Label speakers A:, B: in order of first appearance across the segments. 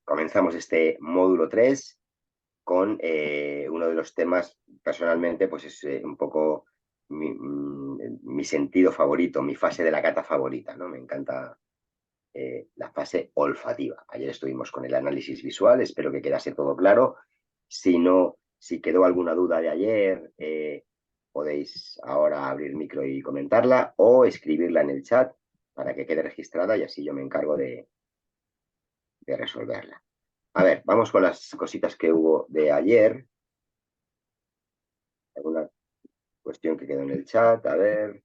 A: Comenzamos este módulo 3 con uno de los temas, personalmente, pues es un poco mi sentido favorito, mi fase de la cata favorita, ¿no? Me encanta la fase olfativa. Ayer estuvimos con el análisis visual, espero que quedase todo claro. Si no, si quedó alguna duda de ayer, podéis ahora abrir micro y comentarla o escribirla en el chat para que quede registrada y así yo me encargo de resolverla. A ver, vamos con las cositas que hubo de ayer. Alguna cuestión que quedó en el chat. A ver,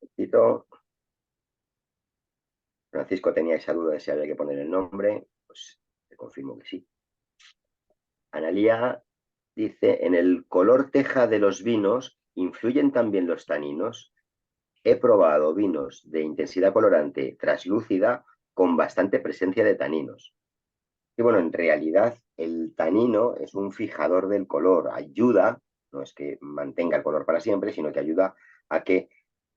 A: un poquito. Francisco tenía esa duda de si había que poner el nombre. Pues te confirmo que sí. Analía dice, en el color teja de los vinos, ¿influyen también los taninos? He probado vinos de intensidad colorante traslúcida con bastante presencia de taninos. Y bueno, en realidad el tanino es un fijador del color, ayuda, no es que mantenga el color para siempre, sino que ayuda a que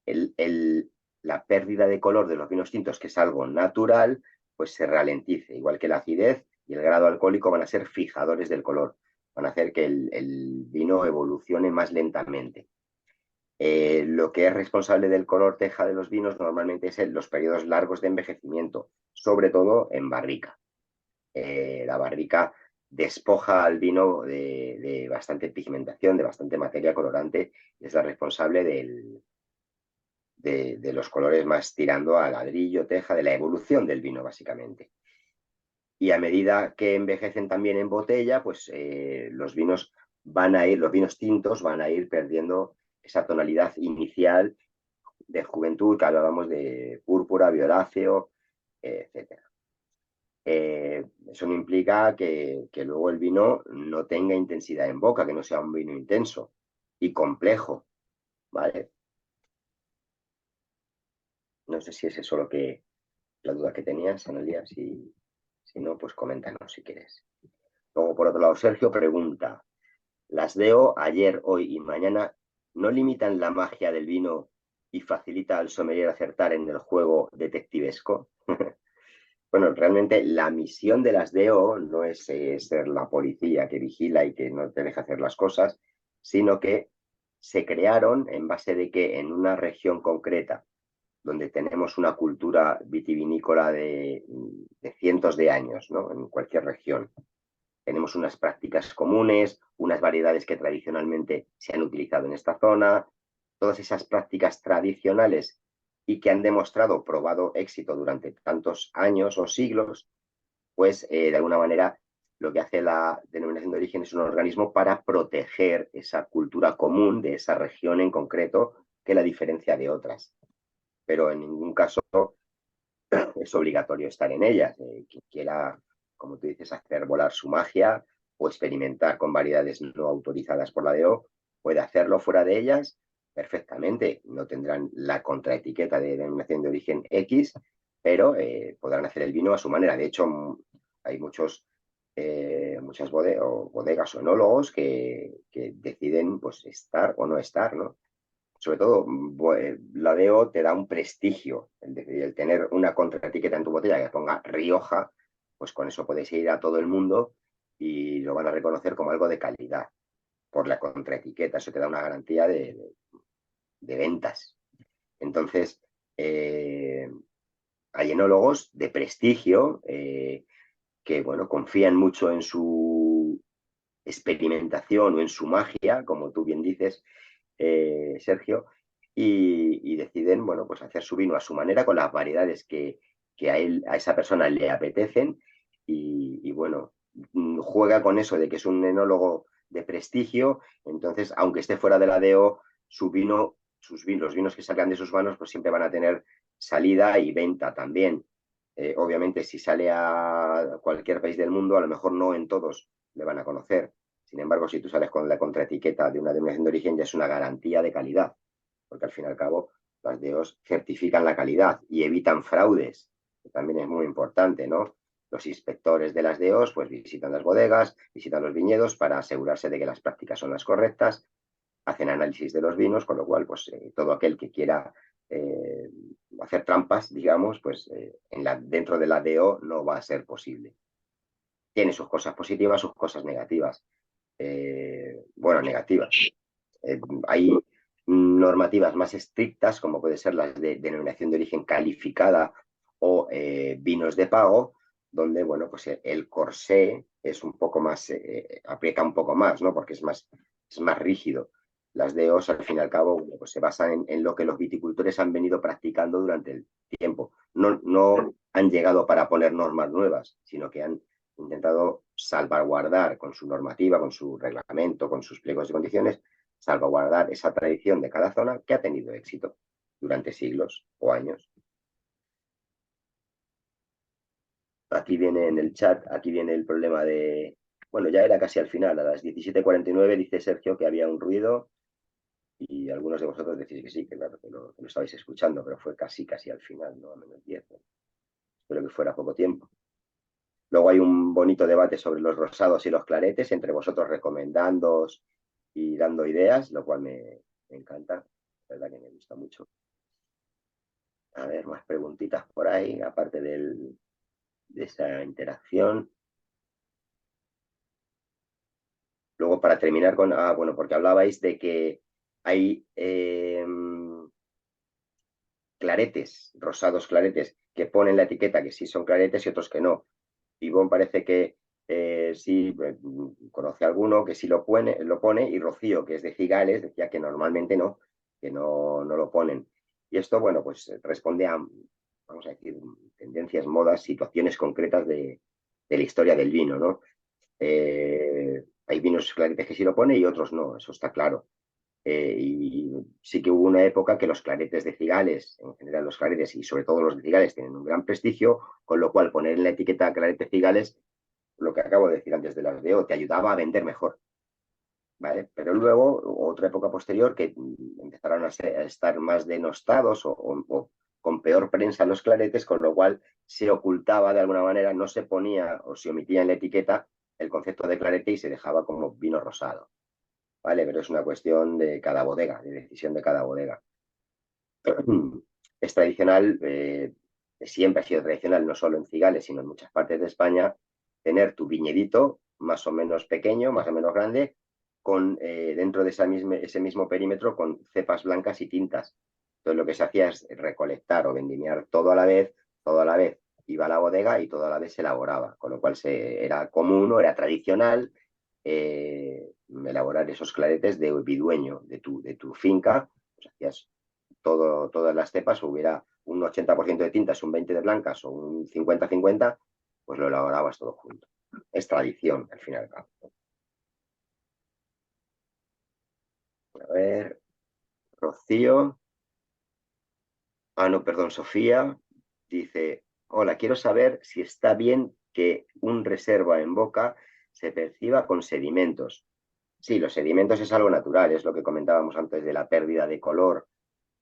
A: el, el, la pérdida de color de los vinos tintos, que es algo natural, pues se ralentice, igual que la acidez y el grado alcohólico van a ser fijadores del color, van a hacer que el vino evolucione más lentamente. Lo que es responsable del color teja de los vinos normalmente es los periodos largos de envejecimiento, sobre todo en barrica. La barrica despoja al vino de bastante pigmentación, de bastante materia colorante, y es la responsable de los colores más tirando a ladrillo, teja, de la evolución del vino, básicamente. Y a medida que envejecen también en botella, pues los vinos los vinos tintos van a ir perdiendo esa tonalidad inicial de juventud, que hablábamos de púrpura, violáceo, etcétera. Eso no implica que luego el vino no tenga intensidad en boca, que no sea un vino intenso y complejo, ¿vale? No sé si es eso la duda que tenías, Analia. Si no, pues coméntanos si quieres. Luego, por otro lado, Sergio pregunta, ¿las DO ayer, hoy y mañana no limitan la magia del vino y facilita al sommelier acertar en el juego detectivesco? Bueno, realmente la misión de las DO no es ser la policía que vigila y que no te deja hacer las cosas, sino que se crearon en base de que en una región concreta, donde tenemos una cultura vitivinícola de cientos de años, ¿no? En cualquier región, tenemos unas prácticas comunes, unas variedades que tradicionalmente se han utilizado en esta zona, todas esas prácticas tradicionales y que han demostrado, probado éxito durante tantos años o siglos, pues de alguna manera lo que hace la denominación de origen es un organismo para proteger esa cultura común de esa región en concreto que la diferencia de otras. Pero en ningún caso es obligatorio estar en ellas. Quien quiera, como tú dices, hacer volar su magia o experimentar con variedades no autorizadas por la DO, puede hacerlo fuera de ellas perfectamente. No tendrán la contraetiqueta de denominación de origen X, pero podrán hacer el vino a su manera. De hecho, hay muchas bodegas o enólogos que deciden pues, estar o no estar, ¿no? Sobre todo, la DO te da un prestigio, el tener una contraetiqueta en tu botella que ponga Rioja, pues con eso puedes ir a todo el mundo y lo van a reconocer como algo de calidad por la contraetiqueta. Eso te da una garantía de ventas. Entonces, hay enólogos de prestigio que, bueno, confían mucho en su experimentación o en su magia, como tú bien dices, Sergio, y deciden, bueno, pues hacer su vino a su manera, con las variedades que a esa persona le apetecen, y bueno, juega con eso de que es un enólogo de prestigio, entonces, aunque esté fuera de la DO, los vinos que salgan de sus manos, pues siempre van a tener salida y venta también. Obviamente, si sale a cualquier país del mundo, a lo mejor no en todos le van a conocer. Sin embargo, si tú sales con la contraetiqueta de una denominación de origen, ya es una garantía de calidad, porque al fin y al cabo las DOs certifican la calidad y evitan fraudes, que también es muy importante, ¿no? Los inspectores de las DOs pues visitan las bodegas, visitan los viñedos para asegurarse de que las prácticas son las correctas, hacen análisis de los vinos, con lo cual pues todo aquel que quiera hacer trampas, digamos, pues dentro de la DO no va a ser posible. tiene sus cosas positivas, sus cosas negativas. Bueno, negativas. Hay normativas más estrictas, como puede ser las de denominación de origen calificada o vinos de pago, donde, bueno, pues el corsé es un poco más, aplica un poco más, ¿no? Porque es más rígido. Las DOs, al fin y al cabo, bueno, pues se basan en lo que los viticultores han venido practicando durante el tiempo. No han llegado para poner normas nuevas, sino que han intentado salvaguardar con su normativa, con su reglamento, con sus pliegos de condiciones, salvaguardar esa tradición de cada zona que ha tenido éxito durante siglos o años. Aquí viene en el chat, aquí viene el problema de, bueno, ya era casi al final, a las 17:49 dice Sergio que había un ruido y algunos de vosotros decís que sí, que claro, que lo estabais escuchando, pero fue casi al final, ¿no? A -10. Espero que fuera poco tiempo. Luego hay un bonito debate sobre los rosados y los claretes, entre vosotros recomendándoos y dando ideas, lo cual me encanta, la verdad que me gusta mucho. A ver, más preguntitas por ahí, aparte de esa interacción. Luego, para terminar con, bueno, porque hablabais de que hay claretes, rosados claretes, que ponen la etiqueta que sí son claretes y otros que no. Ivonne parece que sí conoce alguno que sí lo pone, y Rocío, que es de Cigales, decía que normalmente no, que no lo ponen. Y esto, bueno, pues responde a, vamos a decir, tendencias, modas, situaciones concretas de la historia del vino, ¿no? Hay vinos claretes que sí lo pone y otros no, eso está claro. Y sí que hubo una época que los claretes de Cigales, en general los claretes y sobre todo los de Cigales, tienen un gran prestigio, con lo cual poner en la etiqueta clarete Cigales, lo que acabo de decir antes de las DO, te ayudaba a vender mejor. ¿Vale? Pero luego, otra época posterior, que empezaron a estar más denostados o con peor prensa los claretes, con lo cual se ocultaba de alguna manera, no se ponía o se omitía en la etiqueta el concepto de clarete y se dejaba como vino rosado. ¿Vale? Pero es una cuestión de cada bodega, de decisión de cada bodega. Es tradicional, siempre ha sido tradicional, no solo en Cigales, sino en muchas partes de España, tener tu viñedito más o menos pequeño, más o menos grande, con dentro de ese mismo perímetro con cepas blancas y tintas. Entonces lo que se hacía es recolectar o vendimiar todo a la vez iba a la bodega y todo a la vez se elaboraba, con lo cual era común o era tradicional elaborar esos claretes de bidueño de tu finca, pues hacías todas las cepas, hubiera un 80% de tintas, un 20% de blancas o un 50-50, pues lo elaborabas todo junto. Es tradición, al fin y al cabo. A ver, Rocío. No, perdón, Sofía dice, hola, quiero saber si está bien que un reserva en boca se perciba con sedimentos. Sí, los sedimentos es algo natural, es lo que comentábamos antes de la pérdida de color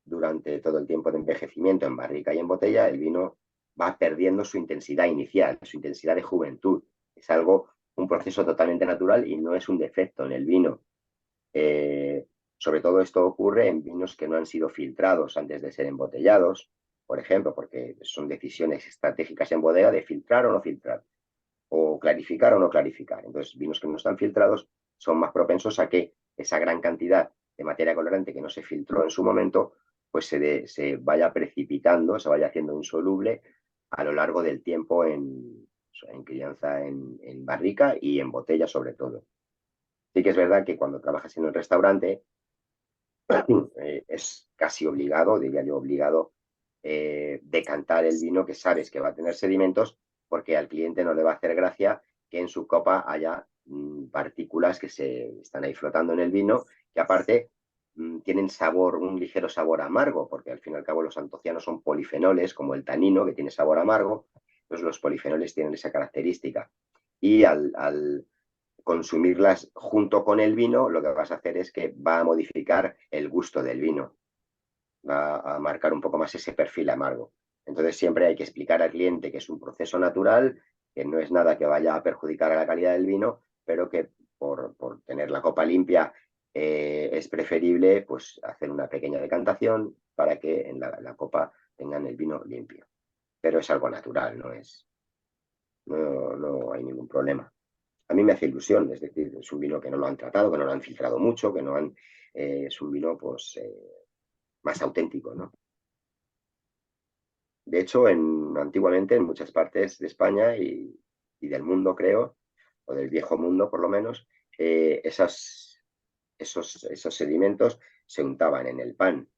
A: durante todo el tiempo de envejecimiento en barrica y en botella. El vino va perdiendo su intensidad inicial, su intensidad de juventud. Es un proceso totalmente natural y no es un defecto en el vino. Sobre todo esto ocurre en vinos que no han sido filtrados antes de ser embotellados, por ejemplo, porque son decisiones estratégicas en bodega de filtrar o no filtrar, o clarificar o no clarificar. Entonces, vinos que no están filtrados son más propensos a que esa gran cantidad de materia colorante que no se filtró en su momento, pues se vaya precipitando, se vaya haciendo insoluble a lo largo del tiempo en crianza en barrica y en botella sobre todo. Sí que es verdad que cuando trabajas en un restaurante es casi obligado, diría yo obligado, decantar el vino que sabes que va a tener sedimentos porque al cliente no le va a hacer gracia que en su copa haya partículas que se están ahí flotando en el vino, que aparte tienen un ligero sabor amargo, porque al fin y al cabo los antocianos son polifenoles, como el tanino, que tiene sabor amargo, entonces los polifenoles tienen esa característica. Y al consumirlas junto con el vino, lo que vas a hacer es que va a modificar el gusto del vino, va a marcar un poco más ese perfil amargo. Entonces siempre hay que explicar al cliente que es un proceso natural, que no es nada que vaya a perjudicar a la calidad del vino, pero que por tener la copa limpia es preferible pues hacer una pequeña decantación para que en la copa tengan el vino limpio. Pero es algo natural, no hay ningún problema. A mí me hace ilusión, es decir, es un vino que no lo han tratado, que no lo han filtrado mucho, que no han, es un vino pues más auténtico, ¿no? De hecho, antiguamente en muchas partes de España y del mundo, creo, o del viejo mundo por lo menos, esos sedimentos se untaban en el pan,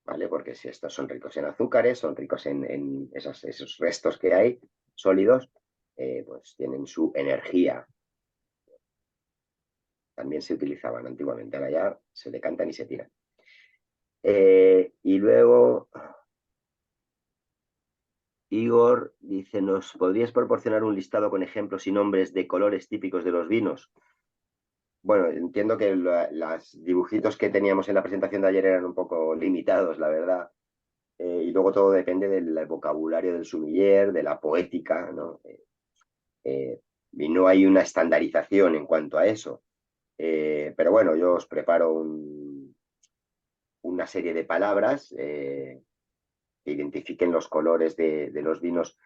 A: ¿vale? Porque si estos son ricos en azúcares, son ricos en esos restos que hay sólidos, pues tienen su energía. También se utilizaban antiguamente, ahora ya se decantan y se tiran. Y luego Igor dice, ¿nos podrías proporcionar un listado con ejemplos y nombres de colores típicos de los vinos? Bueno, entiendo que los dibujitos que teníamos en la presentación de ayer eran un poco limitados, la verdad. Y luego todo depende del vocabulario del sommelier, de la poética, ¿no? Y no hay una estandarización en cuanto a eso. Pero bueno, yo os preparo una serie de palabras que identifiquen los colores de los vinos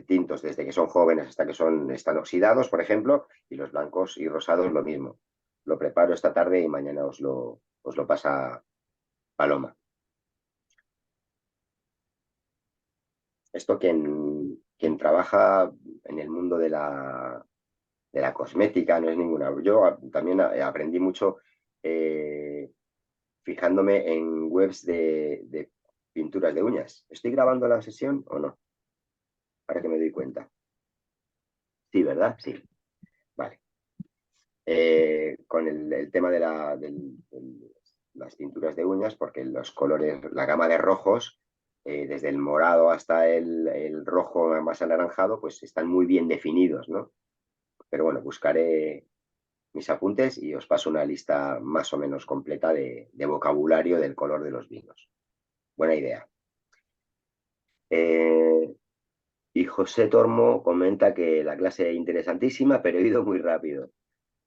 A: tintos desde que son jóvenes hasta que están oxidados, por ejemplo, y los blancos y rosados lo mismo. Lo preparo esta tarde y mañana os lo pasa Paloma. Esto quien trabaja en el mundo de la cosmética no es ninguna. Yo también aprendí mucho eh, fijándome en webs de pinturas de uñas. ¿Estoy grabando la sesión o no? Para que me doy cuenta. Sí, ¿verdad? Sí. Vale. Con el tema de las pinturas de uñas, porque los colores, la gama de rojos, desde el morado hasta el rojo más anaranjado, pues están muy bien definidos, ¿no? Pero bueno, buscaré mis apuntes y os paso una lista más o menos completa de vocabulario del color de los vinos. Buena idea. Y José Tormo comenta que la clase es interesantísima, pero he ido muy rápido.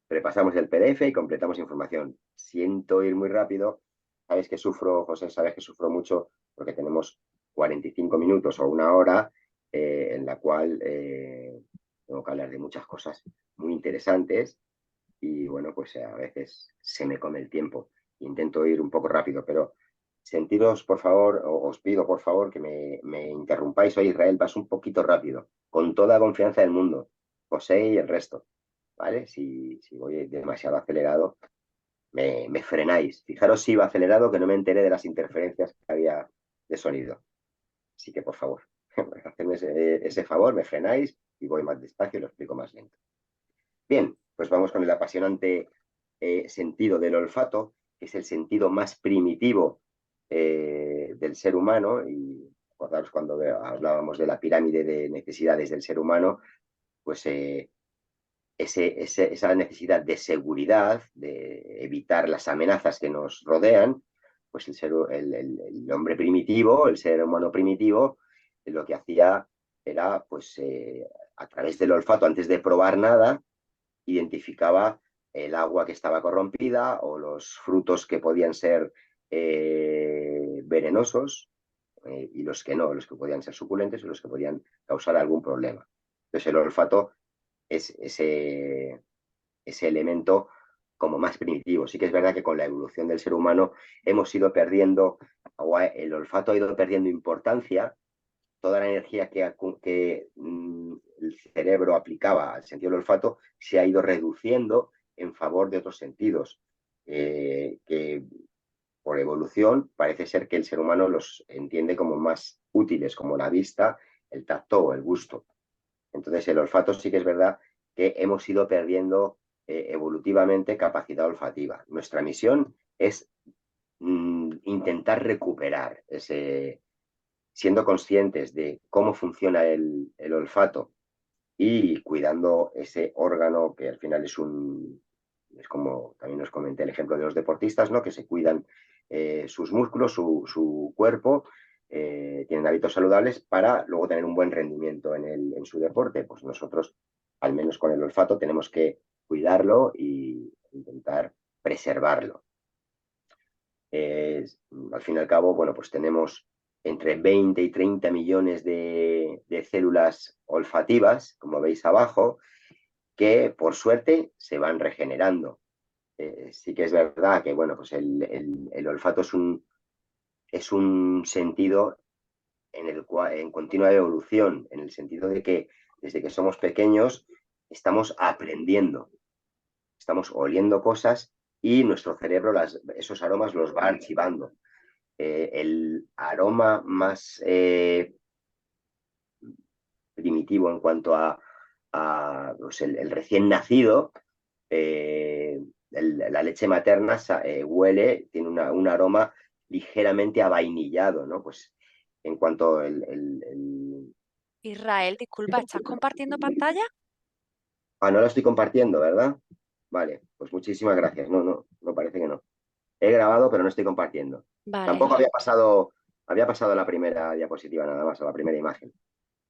A: Repasamos el PDF y completamos información. Siento ir muy rápido. Sabes que sufro, José, sabes que sufro mucho porque tenemos 45 minutos o una hora en la cual tengo que hablar de muchas cosas muy interesantes y bueno, pues a veces se me come el tiempo. Intento ir un poco rápido, pero sentiros, por favor, os pido, por favor, que me interrumpáis. Hoy, Israel, vas un poquito rápido, con toda confianza del mundo. José y el resto, ¿vale? Si voy demasiado acelerado, me frenáis. Fijaros si iba acelerado, que no me enteré de las interferencias que había de sonido. Así que, por favor, hacedme ese favor, me frenáis y voy más despacio y lo explico más lento. Bien, pues vamos con el apasionante sentido del olfato, que es el sentido más primitivo del ser humano. Y acordaros cuando hablábamos de la pirámide de necesidades del ser humano, pues esa necesidad de seguridad, de evitar las amenazas que nos rodean, pues el hombre primitivo, el ser humano primitivo, lo que hacía era, pues, a través del olfato, antes de probar nada, identificaba el agua que estaba corrompida o los frutos que podían ser venenosos y los que no, los que podían ser suculentes y los que podían causar algún problema. Entonces el olfato es ese elemento como más primitivo. Sí que es verdad que con la evolución del ser humano hemos ido perdiendo, o el olfato ha ido perdiendo importancia, toda la energía que el cerebro aplicaba al sentido del olfato se ha ido reduciendo en favor de otros sentidos, que por evolución parece ser que el ser humano los entiende como más útiles, como la vista, el tacto o el gusto. Entonces el olfato sí que es verdad que hemos ido perdiendo evolutivamente capacidad olfativa. Nuestra misión es intentar recuperar siendo conscientes de cómo funciona el olfato y cuidando ese órgano que al final es como también os comenté el ejemplo de los deportistas, ¿no? Que se cuidan sus músculos, su cuerpo, tienen hábitos saludables para luego tener un buen rendimiento en su deporte. Pues nosotros, al menos con el olfato, tenemos que cuidarlo e intentar preservarlo. Al fin y al cabo, bueno, pues tenemos entre 20 y 30 millones de células olfativas, como veis abajo, que por suerte se van regenerando. Sí que es verdad que bueno, pues el olfato es un sentido en continua evolución, en el sentido de que desde que somos pequeños estamos aprendiendo, estamos oliendo cosas y nuestro cerebro esos aromas los va archivando. El aroma más primitivo en cuanto a pues el recién nacido, la leche materna huele, tiene un aroma ligeramente avainillado, ¿no? Pues en cuanto
B: Israel, disculpa, ¿estás compartiendo pantalla?
A: Ah, no la estoy compartiendo, ¿verdad? Vale, pues muchísimas gracias. No, no, no parece que no. He grabado, pero no estoy compartiendo.
B: Vale.
A: Tampoco había pasado la primera diapositiva nada más, a la primera imagen.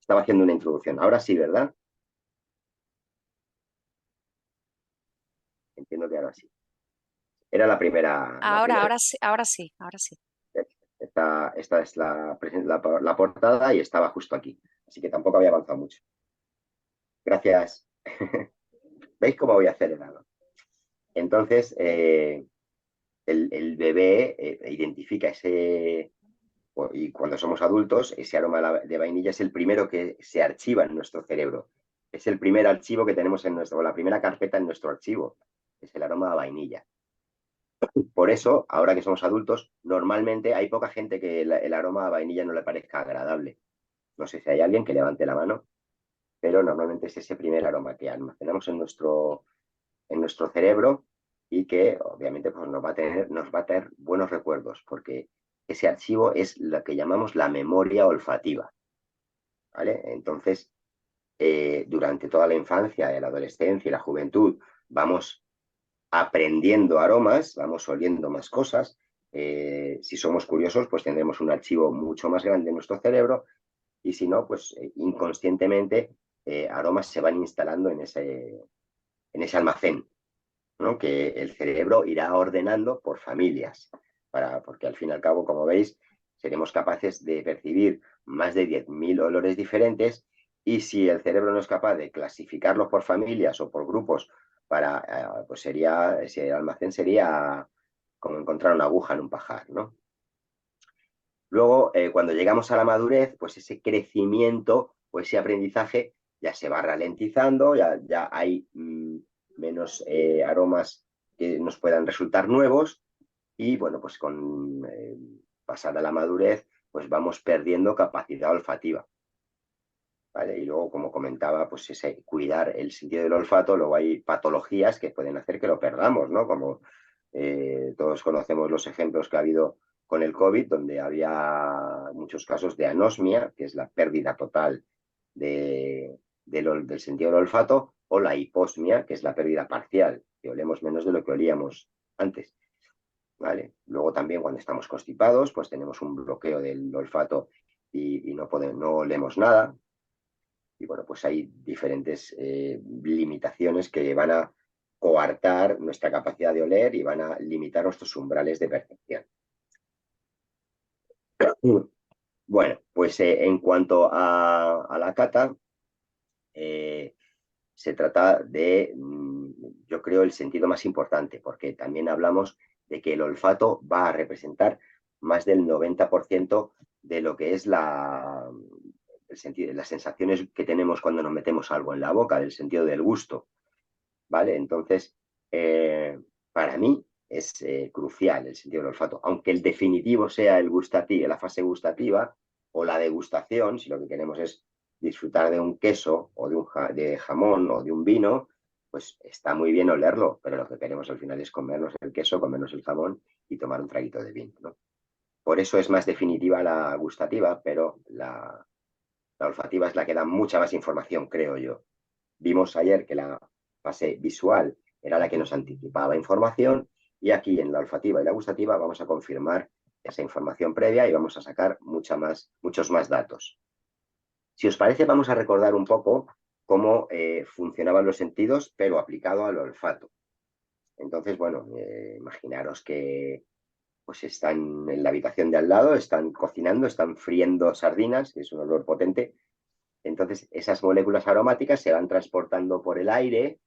A: Estaba haciendo una introducción. Ahora sí, ¿verdad? Entiendo que ahora sí. Era
B: Ahora sí, ahora sí, ahora sí.
A: esta es la portada y estaba justo aquí. Así que tampoco había avanzado mucho. Gracias. ¿Veis cómo voy acelerado? Entonces, el bebé identifica y cuando somos adultos, ese aroma de vainilla es el primero que se archiva en nuestro cerebro. Es el primer archivo que tenemos la primera carpeta en nuestro archivo. Es el aroma a vainilla. Por eso, ahora que somos adultos, normalmente hay poca gente que el aroma a vainilla no le parezca agradable. No sé si hay alguien que levante la mano, pero normalmente es ese primer aroma que almacenamos en nuestro cerebro y que obviamente pues, nos va a tener buenos recuerdos, porque ese archivo es lo que llamamos la memoria olfativa. ¿Vale? Entonces, durante toda la infancia, la adolescencia y la juventud, vamos aprendiendo aromas, vamos oliendo más cosas. Si somos curiosos, pues tendremos un archivo mucho más grande en nuestro cerebro y si no, pues inconscientemente aromas se van instalando en ese almacén, ¿no? Que el cerebro irá ordenando por familias, porque al fin y al cabo, como veis, seremos capaces de percibir más de 10.000 olores diferentes y si el cerebro no es capaz de clasificarlos por familias o por grupos, pues ese almacén sería como encontrar una aguja en un pajar, ¿no? Luego, cuando llegamos a la madurez, pues ese crecimiento o ese aprendizaje ya se va ralentizando, ya hay menos aromas que nos puedan resultar nuevos y bueno, pues con pasada la madurez, pues vamos perdiendo capacidad olfativa. ¿Vale? Y luego, como comentaba, pues ese cuidar el sentido del olfato, luego hay patologías que pueden hacer que lo perdamos, ¿no? Como todos conocemos los ejemplos que ha habido con el COVID, donde había muchos casos de anosmia, que es la pérdida total del sentido del olfato, o la hiposmia, que es la pérdida parcial, que olemos menos de lo que olíamos antes. ¿Vale? Luego también cuando estamos constipados, pues tenemos un bloqueo del olfato y no olemos nada. Y bueno, pues hay diferentes limitaciones que van a coartar nuestra capacidad de oler y van a limitar nuestros umbrales de percepción. Bueno, pues en cuanto a la cata, se trata de, yo creo, el sentido más importante, porque también hablamos de que el olfato va a representar más del 90% de lo que es las sensaciones que tenemos cuando nos metemos algo en la boca, del sentido del gusto, ¿vale? Entonces, para mí es crucial el sentido del olfato, aunque el definitivo sea la fase gustativa o la degustación, si lo que queremos es disfrutar de un queso o de jamón o de un vino, pues está muy bien olerlo, pero lo que queremos al final es comernos el queso, comernos el jamón y tomar un traguito de vino, ¿no? Por eso es más definitiva la gustativa, pero la olfativa es la que da mucha más información, creo yo. Vimos ayer que la fase visual era la que nos anticipaba información y aquí en la olfativa y la gustativa vamos a confirmar esa información previa y vamos a sacar muchos más datos. Si os parece, vamos a recordar un poco cómo funcionaban los sentidos, pero aplicado al olfato. Entonces, bueno, imaginaros que pues están en la habitación de al lado, están cocinando, están friendo sardinas, que es un olor potente. Entonces, entonces esas moléculas aromáticas se van transportando por el aire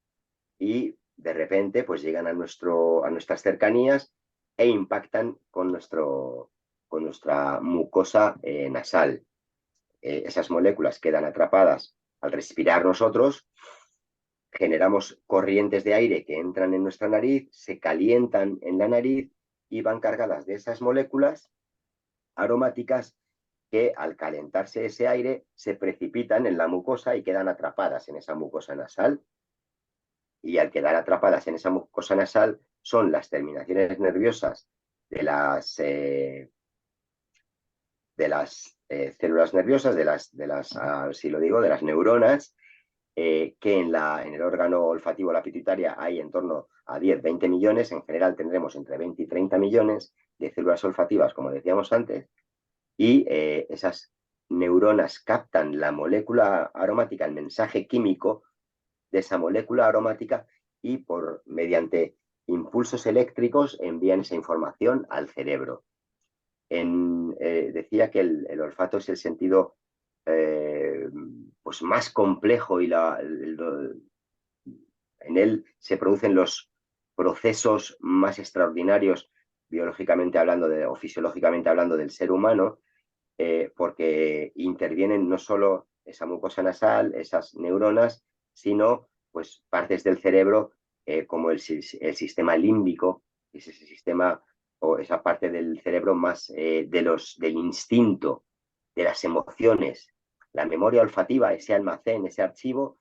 A: y de repente pues llegan a nuestras cercanías e impactan con nuestra mucosa nasal. Esas moléculas quedan atrapadas al respirar nosotros, generamos corrientes de aire que entran en nuestra nariz, se calientan en la nariz y van cargadas de esas moléculas aromáticas que al calentarse ese aire se precipitan en la mucosa y quedan atrapadas en esa mucosa nasal. Y al quedar atrapadas en esa mucosa nasal son las terminaciones nerviosas de las células nerviosas, si lo digo, de las neuronas, que en el órgano olfativo, la pituitaria, hay en torno a 10-20 millones. En general tendremos entre 20 y 30 millones de células olfativas, como decíamos antes, y esas neuronas captan la molécula aromática, el mensaje químico de esa molécula aromática, y mediante impulsos eléctricos envían esa información al cerebro. Decía que el olfato es el sentido pues más complejo y en él se producen los procesos más extraordinarios biológicamente hablando o fisiológicamente hablando del ser humano, porque intervienen no solo esa mucosa nasal, esas neuronas, sino pues partes del cerebro como el sistema límbico, es ese sistema o esa parte del cerebro más del instinto, de las emociones. La memoria olfativa, ese almacén, ese archivo,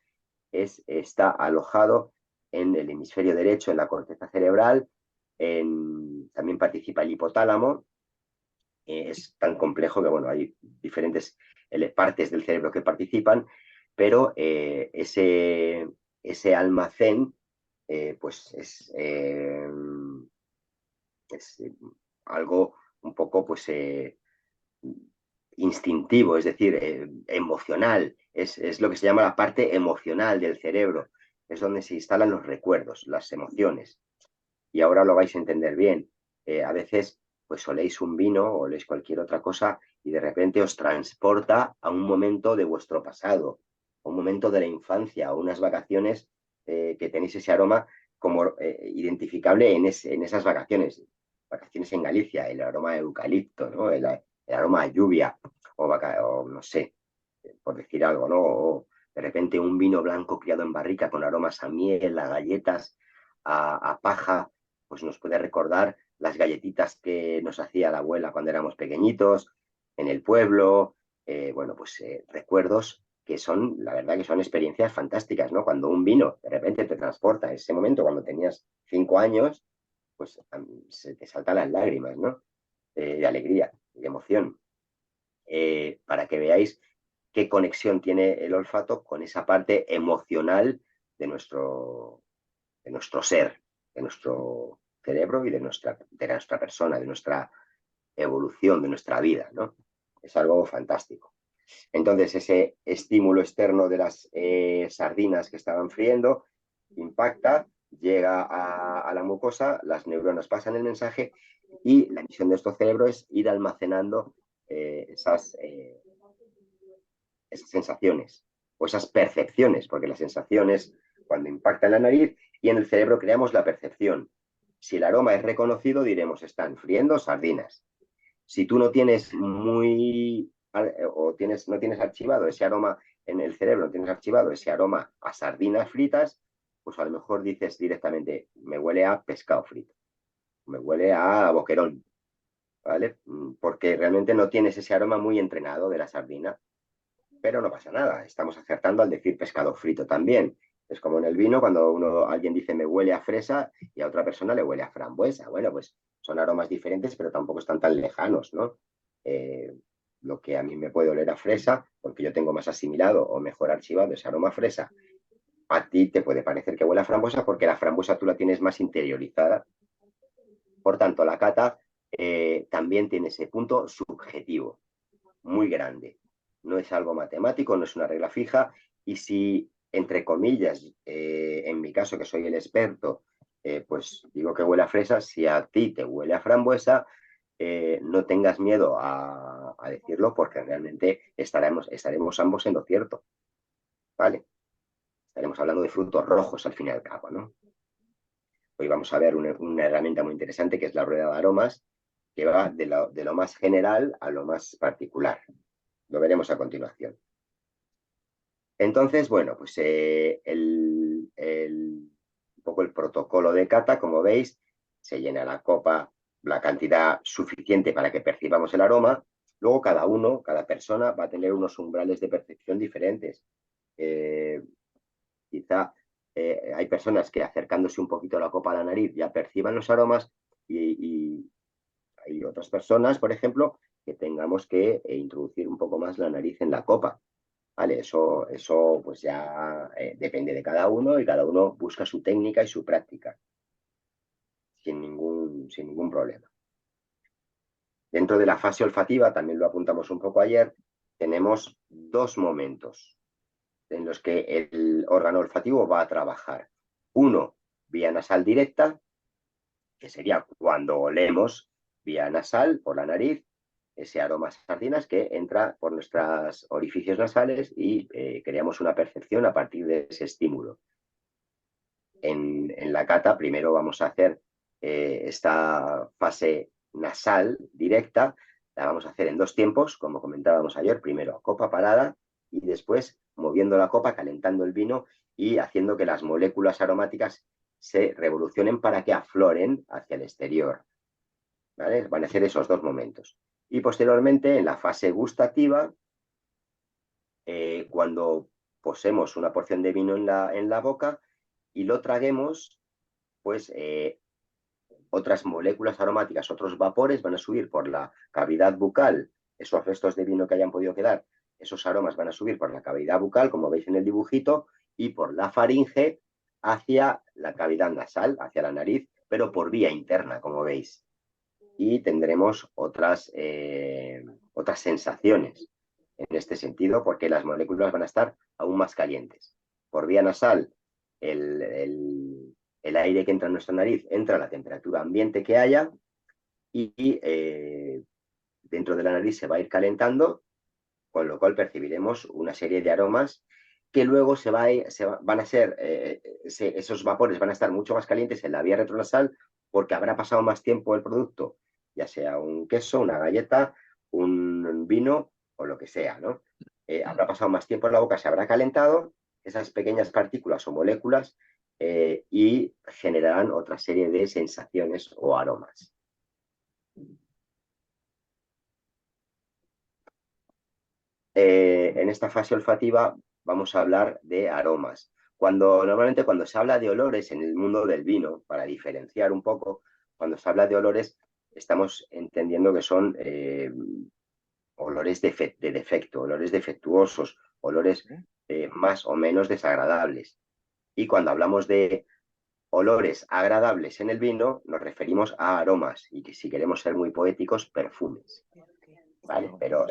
A: está alojado en el hemisferio derecho, en la corteza cerebral, también participa el hipotálamo. Es tan complejo que, bueno, hay diferentes partes del cerebro que participan, pero ese almacén pues es algo un poco pues instintivo, es decir, emocional. Es lo que se llama la parte emocional del cerebro. Es donde se instalan los recuerdos, las emociones. Y ahora lo vais a entender bien. A veces pues oléis un vino o oléis cualquier otra cosa y de repente os transporta a un momento de vuestro pasado, a un momento de la infancia, o unas vacaciones que tenéis ese aroma como identificable en esas vacaciones. Vacaciones en Galicia, el aroma de eucalipto, ¿no? El aroma a lluvia, o no sé, por decir algo, ¿no? O de repente un vino blanco criado en barrica con aromas a miel, a galletas, a paja, pues nos puede recordar las galletitas que nos hacía la abuela cuando éramos pequeñitos, en el pueblo, bueno, pues recuerdos que son, la verdad que son experiencias fantásticas, ¿no? Cuando un vino de repente te transporta a ese momento, cuando tenías 5 años, pues se te saltan las lágrimas, ¿no? De alegría, de emoción. Para que veáis qué conexión tiene el olfato con esa parte emocional de nuestro ser, de nuestro cerebro y de nuestra persona, de nuestra evolución, de nuestra vida, ¿no? Es algo fantástico. Entonces, ese estímulo externo de las sardinas que estaban friendo impacta, llega a la mucosa, las neuronas pasan el mensaje y la misión de nuestro cerebro es ir almacenando esas sensaciones o esas percepciones, porque las sensaciones cuando impactan la nariz y en el cerebro creamos la percepción. Si el aroma es reconocido, diremos, están friendo sardinas. Si tú no tienes no tienes archivado ese aroma en el cerebro, no tienes archivado ese aroma a sardinas fritas, pues a lo mejor dices directamente, me huele a pescado frito, me huele a boquerón, ¿vale? Porque realmente no tienes ese aroma muy entrenado de la sardina, pero no pasa nada, estamos acertando al decir pescado frito también. Es como en el vino, cuando alguien dice me huele a fresa y a otra persona le huele a frambuesa. Bueno, pues son aromas diferentes, pero tampoco están tan lejanos, ¿no? Eh, lo que a mí me puede oler a fresa, porque yo tengo más asimilado o mejor archivado ese aroma a fresa, a ti te puede parecer que huele a frambuesa porque la frambuesa tú la tienes más interiorizada. Por tanto, la cata también tiene ese punto subjetivo muy grande. No es algo matemático, no es una regla fija, y si, entre comillas, en mi caso, que soy el experto, pues digo que huele a fresa, si a ti te huele a frambuesa, no tengas miedo a decirlo porque realmente estaremos ambos en lo cierto. ¿vale? Estaremos hablando de frutos rojos al fin y al cabo, ¿no? Hoy vamos a ver una herramienta muy interesante que es la rueda de aromas, que va de lo más general a lo más particular. Lo veremos a continuación. Entonces, bueno, pues un poco el protocolo de cata, como veis, se llena la copa la cantidad suficiente para que percibamos el aroma. Luego cada persona va a tener unos umbrales de percepción diferentes. Quizá hay personas que acercándose un poquito la copa a la nariz ya perciban los aromas y hay otras personas, por ejemplo, que tengamos que introducir un poco más la nariz en la copa. Vale, eso pues ya depende de cada uno y cada uno busca su técnica y su práctica sin ningún problema. Dentro de la fase olfativa, también lo apuntamos un poco ayer, tenemos dos momentos en los que el órgano olfativo va a trabajar. Uno, vía nasal directa, que sería cuando olemos vía nasal por la nariz ese aroma a sardinas que entra por nuestros orificios nasales y creamos una percepción a partir de ese estímulo. En la cata primero vamos a hacer esta fase nasal directa, la vamos a hacer en dos tiempos, como comentábamos ayer, primero a copa parada y después moviendo la copa, calentando el vino y haciendo que las moléculas aromáticas se revolucionen para que afloren hacia el exterior. ¿Vale? Van a ser esos dos momentos. Y posteriormente, en la fase gustativa, cuando posemos una porción de vino en la boca y lo traguemos, pues otras moléculas aromáticas, otros vapores van a subir por la cavidad bucal, esos restos de vino que hayan podido quedar, esos aromas van a subir por la cavidad bucal, como veis en el dibujito, y por la faringe hacia la cavidad nasal, hacia la nariz, pero por vía interna, como veis. Y tendremos otras sensaciones en este sentido, porque las moléculas van a estar aún más calientes. Por vía nasal, el aire que entra en nuestra nariz entra a la temperatura ambiente que haya y dentro de la nariz se va a ir calentando, con lo cual percibiremos una serie de aromas que luego van a ser, esos vapores van a estar mucho más calientes en la vía retronasal porque habrá pasado más tiempo el producto, ya sea un queso, una galleta, un vino o lo que sea, ¿no? Habrá pasado más tiempo en la boca, se habrá calentado esas pequeñas partículas o moléculas y generarán otra serie de sensaciones o aromas. En esta fase olfativa vamos a hablar de aromas. Normalmente cuando se habla de olores en el mundo del vino, para diferenciar un poco, cuando se habla de olores estamos entendiendo que son olores de defecto, olores defectuosos, olores más o menos desagradables. Y cuando hablamos de olores agradables en el vino, nos referimos a aromas y que si queremos ser muy poéticos, perfumes. ¿Vale? Pero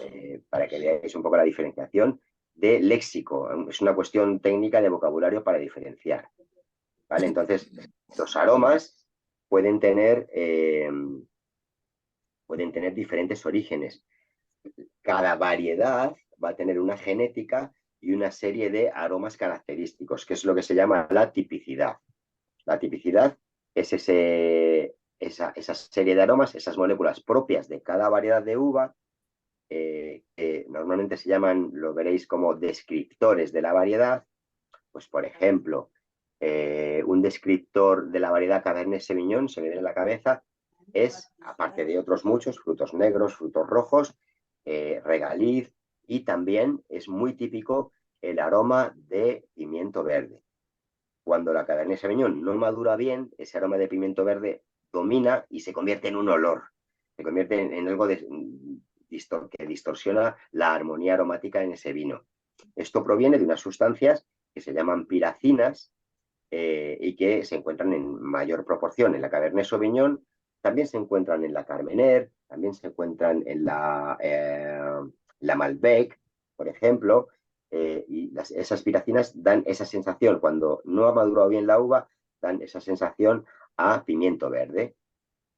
A: para que veáis un poco la diferenciación de léxico, es una cuestión técnica de vocabulario para diferenciar. ¿Vale? Entonces, los aromas pueden tener diferentes orígenes. Cada variedad va a tener una genética y una serie de aromas característicos, que es lo que se llama la tipicidad. La tipicidad es esa serie de aromas, esas moléculas propias de cada variedad de uva, que normalmente se llaman, lo veréis como descriptores de la variedad. Pues, por ejemplo, un descriptor de la variedad Cabernet Sauvignon, se me viene a la cabeza, es, aparte de otros muchos, frutos negros, frutos rojos, regaliz, y también es muy típico el aroma de pimiento verde. Cuando la Cabernet Sauvignon no madura bien, ese aroma de pimiento verde domina y se convierte en un olor, se convierte en algo que distorsiona la armonía aromática en ese vino. Esto proviene de unas sustancias que se llaman piracinas y que se encuentran en mayor proporción en la Cabernet Sauvignon, también se encuentran en la Carmener, también se encuentran en la Malbec, por ejemplo, y esas piracinas dan esa sensación, cuando no ha madurado bien la uva, dan esa sensación a pimiento verde.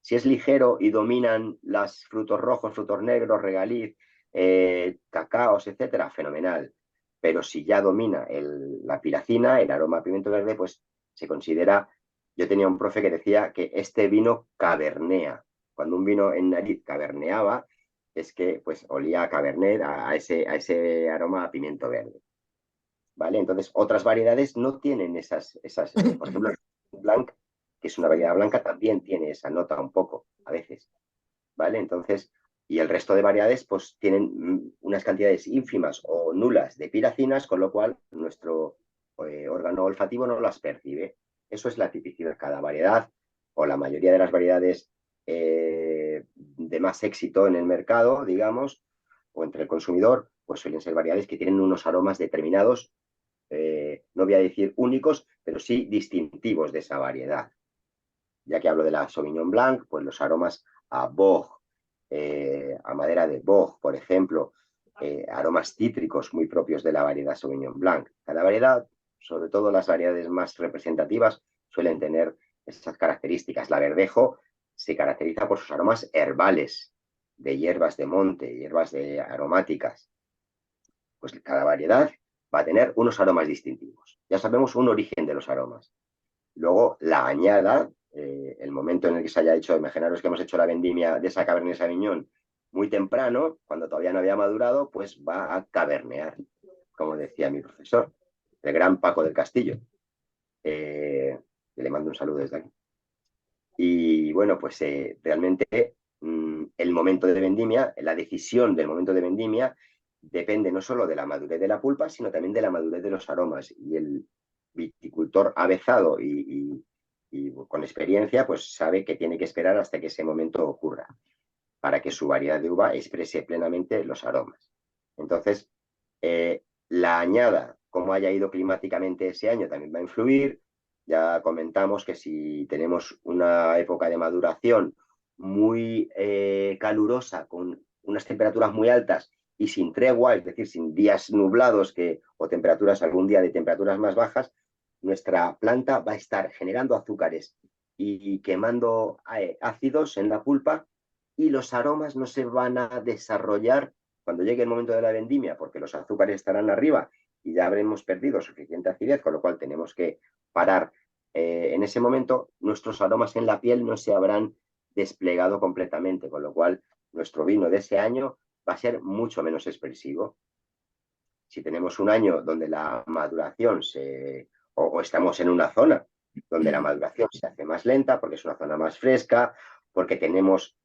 A: Si es ligero y dominan los frutos rojos, frutos negros, regaliz, cacaos, etcétera, fenomenal. pero si ya domina la piracina, el aroma a pimiento verde, pues se considera... Yo tenía un profe que decía que este vino cavernea. Cuando un vino en nariz caverneaba, es que pues olía a cabernet, a ese aroma a pimiento verde. ¿Vale? Entonces, otras variedades no tienen por ejemplo, el Blanc, que es una variedad blanca, también tiene esa nota un poco, a veces, ¿vale? Entonces, y el resto de variedades, pues tienen unas cantidades ínfimas o nulas de piracinas, con lo cual nuestro órgano olfativo no las percibe. Eso es la tipicidad. Cada variedad, o la mayoría de las variedades de más éxito en el mercado, digamos, o entre el consumidor, pues suelen ser variedades que tienen unos aromas determinados, no voy a decir únicos, pero sí distintivos de esa variedad. Ya que hablo de la Sauvignon Blanc, pues los aromas a boj, a madera de boj, por ejemplo, aromas cítricos muy propios de la variedad Sauvignon Blanc. Cada variedad, sobre todo las variedades más representativas, suelen tener esas características. La verdejo se caracteriza por sus aromas herbales, de hierbas de monte, hierbas aromáticas. Pues cada variedad va a tener unos aromas distintivos. Ya sabemos un origen de los aromas. Luego, la añada, el momento en el que se haya hecho, imaginaros que hemos hecho la vendimia de esa Cabernet Sauvignon muy temprano, cuando todavía no había madurado, pues va a cabernear, como decía mi profesor, el gran Paco del Castillo. Le mando un saludo desde aquí. Y bueno, pues realmente el momento de vendimia, la decisión del momento de vendimia, depende no solo de la madurez de la pulpa, sino también de la madurez de los aromas. Y el viticultor avezado y con experiencia, pues sabe que tiene que esperar hasta que ese momento ocurra, para que su variedad de uva exprese plenamente los aromas. Entonces, la añada, como haya ido climáticamente ese año, también va a influir. Ya comentamos que si tenemos una época de maduración muy calurosa, con unas temperaturas muy altas y sin tregua, es decir, sin días nublados o temperaturas, algún día de temperaturas más bajas, nuestra planta va a estar generando azúcares y quemando ácidos en la pulpa, y los aromas no se van a desarrollar cuando llegue el momento de la vendimia, porque los azúcares estarán arriba y ya habremos perdido suficiente acidez, con lo cual tenemos que parar. En ese momento, nuestros aromas en la piel no se habrán desplegado completamente, con lo cual nuestro vino de ese año va a ser mucho menos expresivo. Si tenemos un año donde la maduración o estamos en una zona donde la maduración se hace más lenta, porque es una zona más fresca, porque tenemos,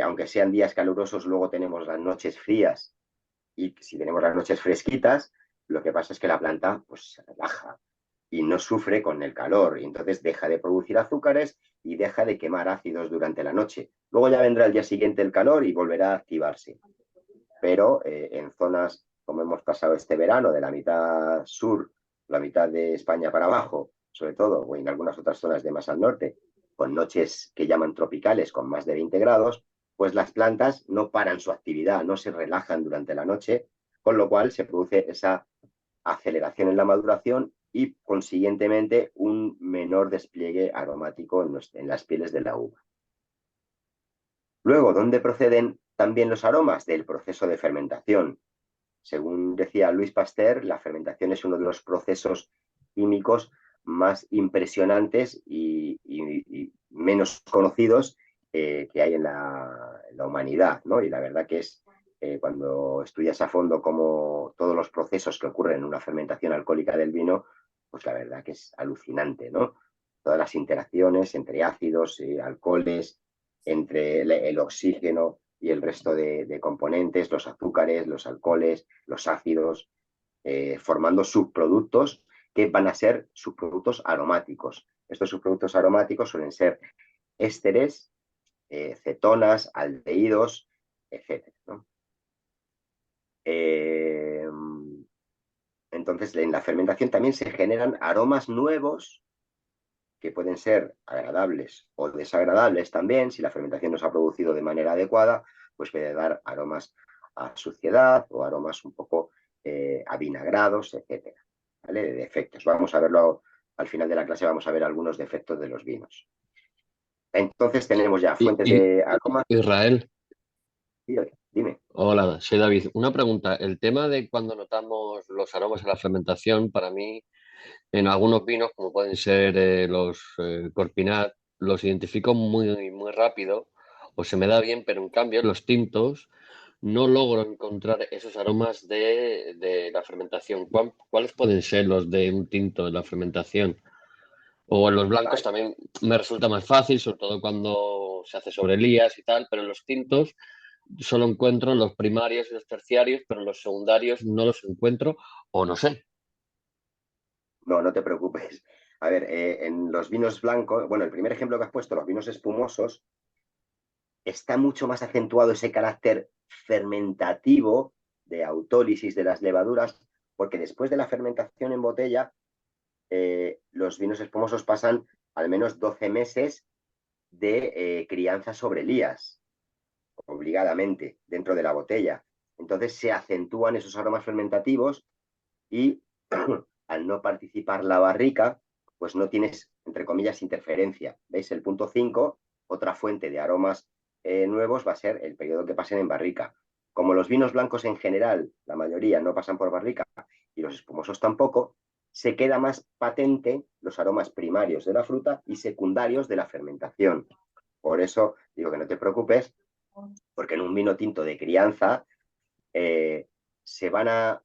A: aunque sean días calurosos, luego tenemos las noches frías, y si tenemos las noches fresquitas, lo que pasa es que la planta pues se relaja y no sufre con el calor, y entonces deja de producir azúcares y deja de quemar ácidos durante la noche. Luego ya vendrá el día siguiente el calor y volverá a activarse. Pero en zonas como hemos pasado este verano, de la mitad sur, la mitad de España para abajo, sobre todo, o en algunas otras zonas de más al norte, con noches que llaman tropicales con más de 20 grados, pues las plantas no paran su actividad, no se relajan durante la noche, con lo cual se produce esa aceleración en la maduración y, consiguientemente, un menor despliegue aromático en las pieles de la uva. Luego, ¿dónde proceden también los aromas? Del proceso de fermentación. Según decía Louis Pasteur, la fermentación es uno de los procesos químicos más impresionantes y menos conocidos que hay en la humanidad, ¿no? Y la verdad que es, cuando estudias a fondo como todos los procesos que ocurren en una fermentación alcohólica del vino, pues la verdad que es alucinante, ¿no? Todas las interacciones entre ácidos, alcoholes, entre el oxígeno y el resto de componentes, los azúcares, los alcoholes, los ácidos, formando subproductos que van a ser subproductos aromáticos. Estos subproductos aromáticos suelen ser ésteres, cetonas, aldehídos, etc., ¿no? Entonces, en la fermentación también se generan aromas nuevos que pueden ser agradables o desagradables también. Si la fermentación no se ha producido de manera adecuada, pues puede dar aromas a suciedad o aromas un poco avinagrados, etcétera, ¿vale? De defectos. Vamos a verlo al final de la clase, vamos a ver algunos defectos de los vinos. Entonces tenemos ya
C: Y,
A: fuentes
C: y-
A: de aromas.
C: Israel,
A: Dime.
C: Hola, soy David. Una pregunta. El tema de cuando notamos los aromas en la fermentación, para mí, en algunos vinos, como pueden ser los Corpinat, los identifico muy rápido o se me da bien, pero en cambio en los tintos no logro encontrar esos aromas de la fermentación. ¿Cuáles pueden ser los de un tinto de la fermentación? O en los blancos
A: Vale.
C: también me resulta más fácil, sobre todo cuando se hace sobre lías y tal, pero en los tintos solo encuentro los primarios y los terciarios, pero los secundarios no los encuentro o no sé.
A: No, no te preocupes. A ver, en los vinos blancos, bueno, el primer ejemplo que has puesto, los vinos espumosos, está mucho más acentuado ese carácter fermentativo de autólisis de las levaduras, porque después de la fermentación en botella, los vinos espumosos pasan al menos 12 meses de crianza sobre lías, obligadamente, dentro de la botella. Entonces se acentúan esos aromas fermentativos y al no participar la barrica, pues no tienes, entre comillas, interferencia. ¿Veis? El punto 5, otra fuente de aromas nuevos va a ser el periodo que pasen en barrica. Como los vinos blancos en general, la mayoría no pasan por barrica y los espumosos tampoco, se queda más patente los aromas primarios de la fruta y secundarios de la fermentación. Por eso digo que no te preocupes, porque en un vino tinto de crianza eh, se van a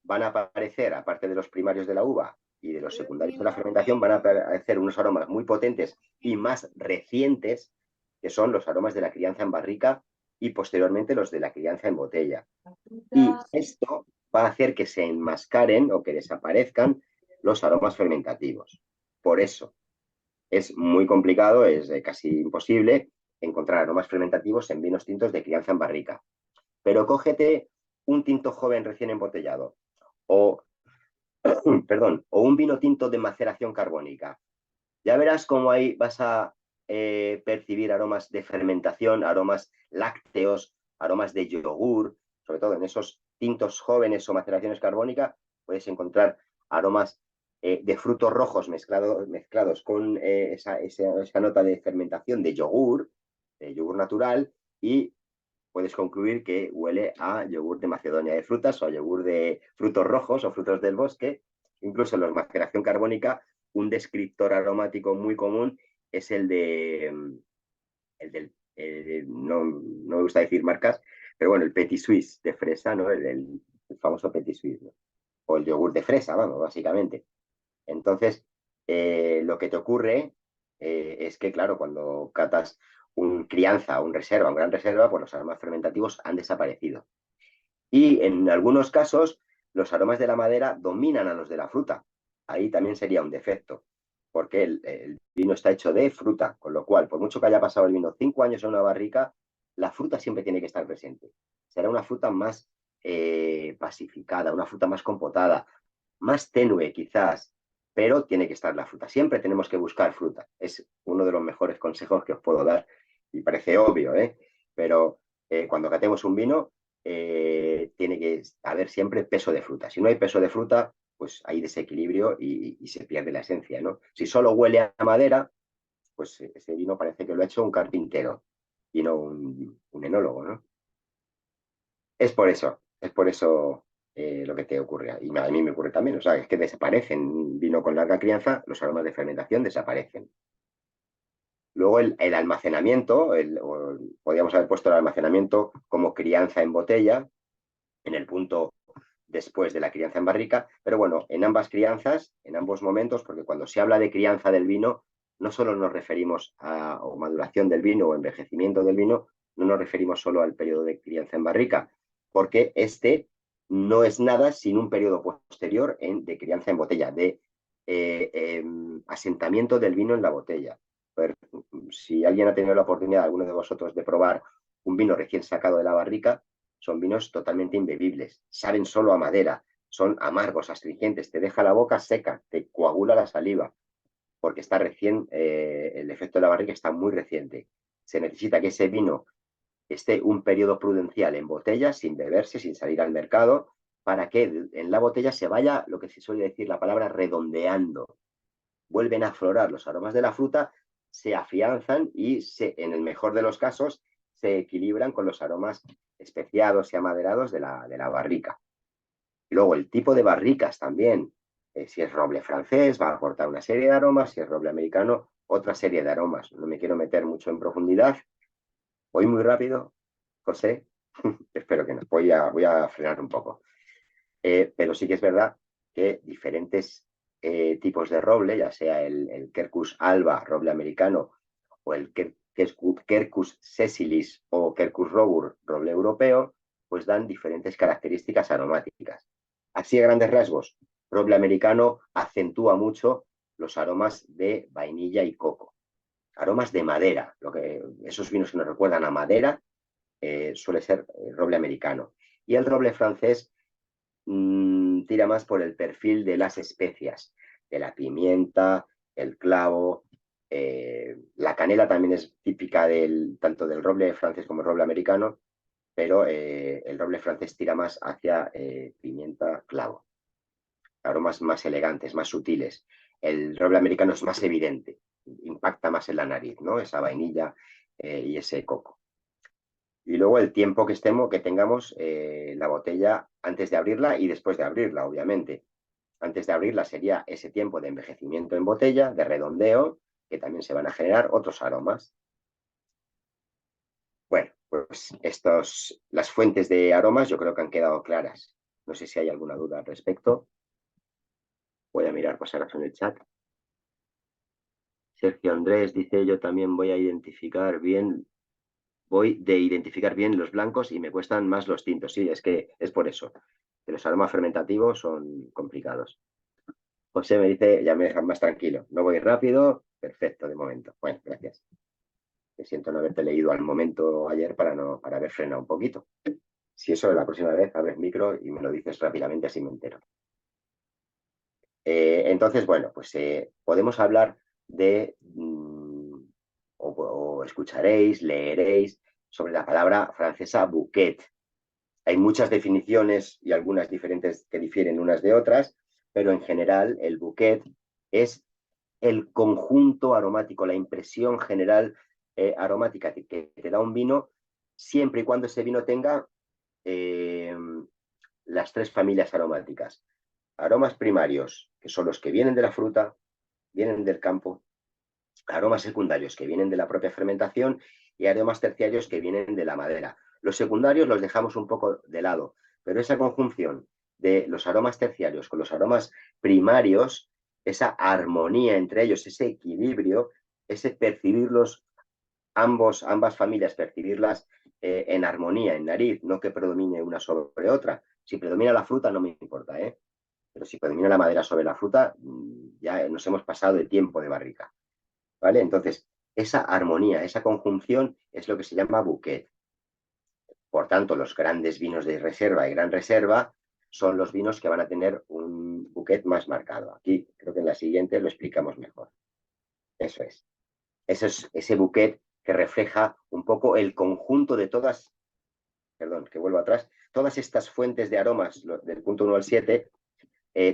A: aparecer, aparte de los primarios de la uva y de los secundarios de la fermentación, van a aparecer unos aromas muy potentes y más recientes, que son los aromas de la crianza en barrica y posteriormente los de la crianza en botella. Y esto va a hacer que se enmascaren o que desaparezcan los aromas fermentativos. Por eso es muy complicado, es casi imposible encontrar aromas fermentativos en vinos tintos de crianza en barrica. Pero cógete un tinto joven recién embotellado o, perdón, o un vino tinto de maceración carbónica. Ya verás cómo ahí vas a percibir aromas de fermentación, aromas lácteos, aromas de yogur, sobre todo en esos tintos jóvenes o maceraciones carbónicas, puedes encontrar aromas de frutos rojos mezclados con esa nota de fermentación de yogur natural, y puedes concluir que huele a yogur de Macedonia de frutas o a yogur de frutos rojos o frutos del bosque. Incluso en la maceración carbónica, un descriptor aromático muy común es no me gusta decir marcas, pero bueno, el Petit Suisse de fresa, ¿no? El famoso Petit Suisse, ¿no? O el yogur de fresa, vamos, básicamente. Entonces, lo que te ocurre es que, claro, cuando catas un crianza, un reserva, un gran reserva, pues los aromas fermentativos han desaparecido. Y en algunos casos, los aromas de la madera dominan a los de la fruta. Ahí también sería un defecto, porque el vino está hecho de fruta, con lo cual, por mucho que haya pasado el vino 5 años en una barrica, la fruta siempre tiene que estar presente. Será una fruta más pacificada, una fruta más compotada, más tenue quizás, pero tiene que estar la fruta. Siempre tenemos que buscar fruta. Es uno de los mejores consejos que os puedo dar. Y parece obvio, ¿eh? Pero cuando catemos un vino, tiene que haber siempre peso de fruta. Si no hay peso de fruta, pues hay desequilibrio y se pierde la esencia, ¿no? Si solo huele a madera, pues ese vino parece que lo ha hecho un carpintero y no un enólogo, ¿no? Es por eso lo que te ocurre. Y a mí me ocurre también, o sea, es que desaparecen. Vino con larga crianza, los aromas de fermentación desaparecen. Luego el almacenamiento, podríamos haber puesto el almacenamiento como crianza en botella, en el punto después de la crianza en barrica, pero bueno, en ambas crianzas, en ambos momentos, porque cuando se habla de crianza del vino, no solo nos referimos a o maduración del vino o envejecimiento del vino, no nos referimos solo al periodo de crianza en barrica, porque este no es nada sin un periodo posterior de crianza en botella, de asentamiento del vino en la botella. Ver, si alguien ha tenido la oportunidad, alguno de vosotros, de probar un vino recién sacado de la barrica, son vinos totalmente imbebibles, saben solo a madera, son amargos, astringentes, te deja la boca seca, te coagula la saliva, porque está recién, el efecto de la barrica está muy reciente. Se necesita que ese vino esté un periodo prudencial en botella, sin beberse, sin salir al mercado, para que en la botella se vaya, lo que se suele decir la palabra, redondeando. Vuelven a aflorar los aromas de la fruta, se afianzan y en el mejor de los casos se equilibran con los aromas especiados y amaderados de la barrica. Y luego el tipo de barricas también. Si es roble francés, va a aportar una serie de aromas, si es roble americano, otra serie de aromas. No me quiero meter mucho en profundidad. Voy muy rápido, José. Espero que no. Voy a frenar un poco. Pero sí que es verdad que diferentes tipos de roble, ya sea el Quercus alba, roble americano, o el Quercus sessilis o Quercus robur, roble europeo, pues dan diferentes características aromáticas. Así a grandes rasgos, roble americano acentúa mucho los aromas de vainilla y coco. Aromas de madera, esos vinos que nos recuerdan a madera, suele ser roble americano. Y el roble francés tira más por el perfil de las especias, de la pimienta, el clavo, la canela también es típica tanto del roble francés como el roble americano, pero el roble francés tira más hacia pimienta, clavo. Aromas más elegantes, más sutiles. El roble americano es más evidente, impacta más en la nariz, ¿no? Esa vainilla y ese coco. Y luego el tiempo que tengamos la botella antes de abrirla y después de abrirla, obviamente. Antes de abrirla sería ese tiempo de envejecimiento en botella, de redondeo, que también se van a generar otros aromas. Bueno, pues las fuentes de aromas yo creo que han quedado claras. No sé si hay alguna duda al respecto. Voy a mirar pues ahora en el chat. Sergio Andrés dice, yo también voy de identificar bien los blancos y me cuestan más los tintos. Sí, es que es por eso. Que los aromas fermentativos son complicados. José me dice, ya me dejan más tranquilo. No voy rápido, perfecto de momento. Bueno, gracias. Me siento no haberte leído al momento ayer para haber frenado un poquito. Si eso, la próxima vez abres micro y me lo dices rápidamente, así me entero. Entonces, bueno, pues podemos hablar de, o escucharéis, leeréis sobre la palabra francesa bouquet. Hay muchas definiciones y algunas diferentes que difieren unas de otras, pero en general el bouquet es el conjunto aromático, la impresión general aromática que te da un vino, siempre y cuando ese vino tenga las tres familias aromáticas. Aromas primarios, que son los que vienen de la fruta, vienen del campo, aromas secundarios que vienen de la propia fermentación y aromas terciarios que vienen de la madera. Los secundarios los dejamos un poco de lado, pero esa conjunción de los aromas terciarios con los aromas primarios, esa armonía entre ellos, ese equilibrio, ese percibirlos ambas familias, percibirlas en armonía, en nariz, no que predomine una sobre otra. Si predomina la fruta no me importa, pero si predomina la madera sobre la fruta, ya nos hemos pasado de tiempo de barrica. ¿Vale? Entonces, esa armonía, esa conjunción es lo que se llama bouquet. Por tanto, los grandes vinos de reserva y gran reserva son los vinos que van a tener un bouquet más marcado. Aquí creo que en la siguiente lo explicamos mejor. Eso es. Eso es ese bouquet que refleja un poco el conjunto de todas, perdón, que vuelvo atrás, todas estas fuentes de aromas, del punto 1 al 7,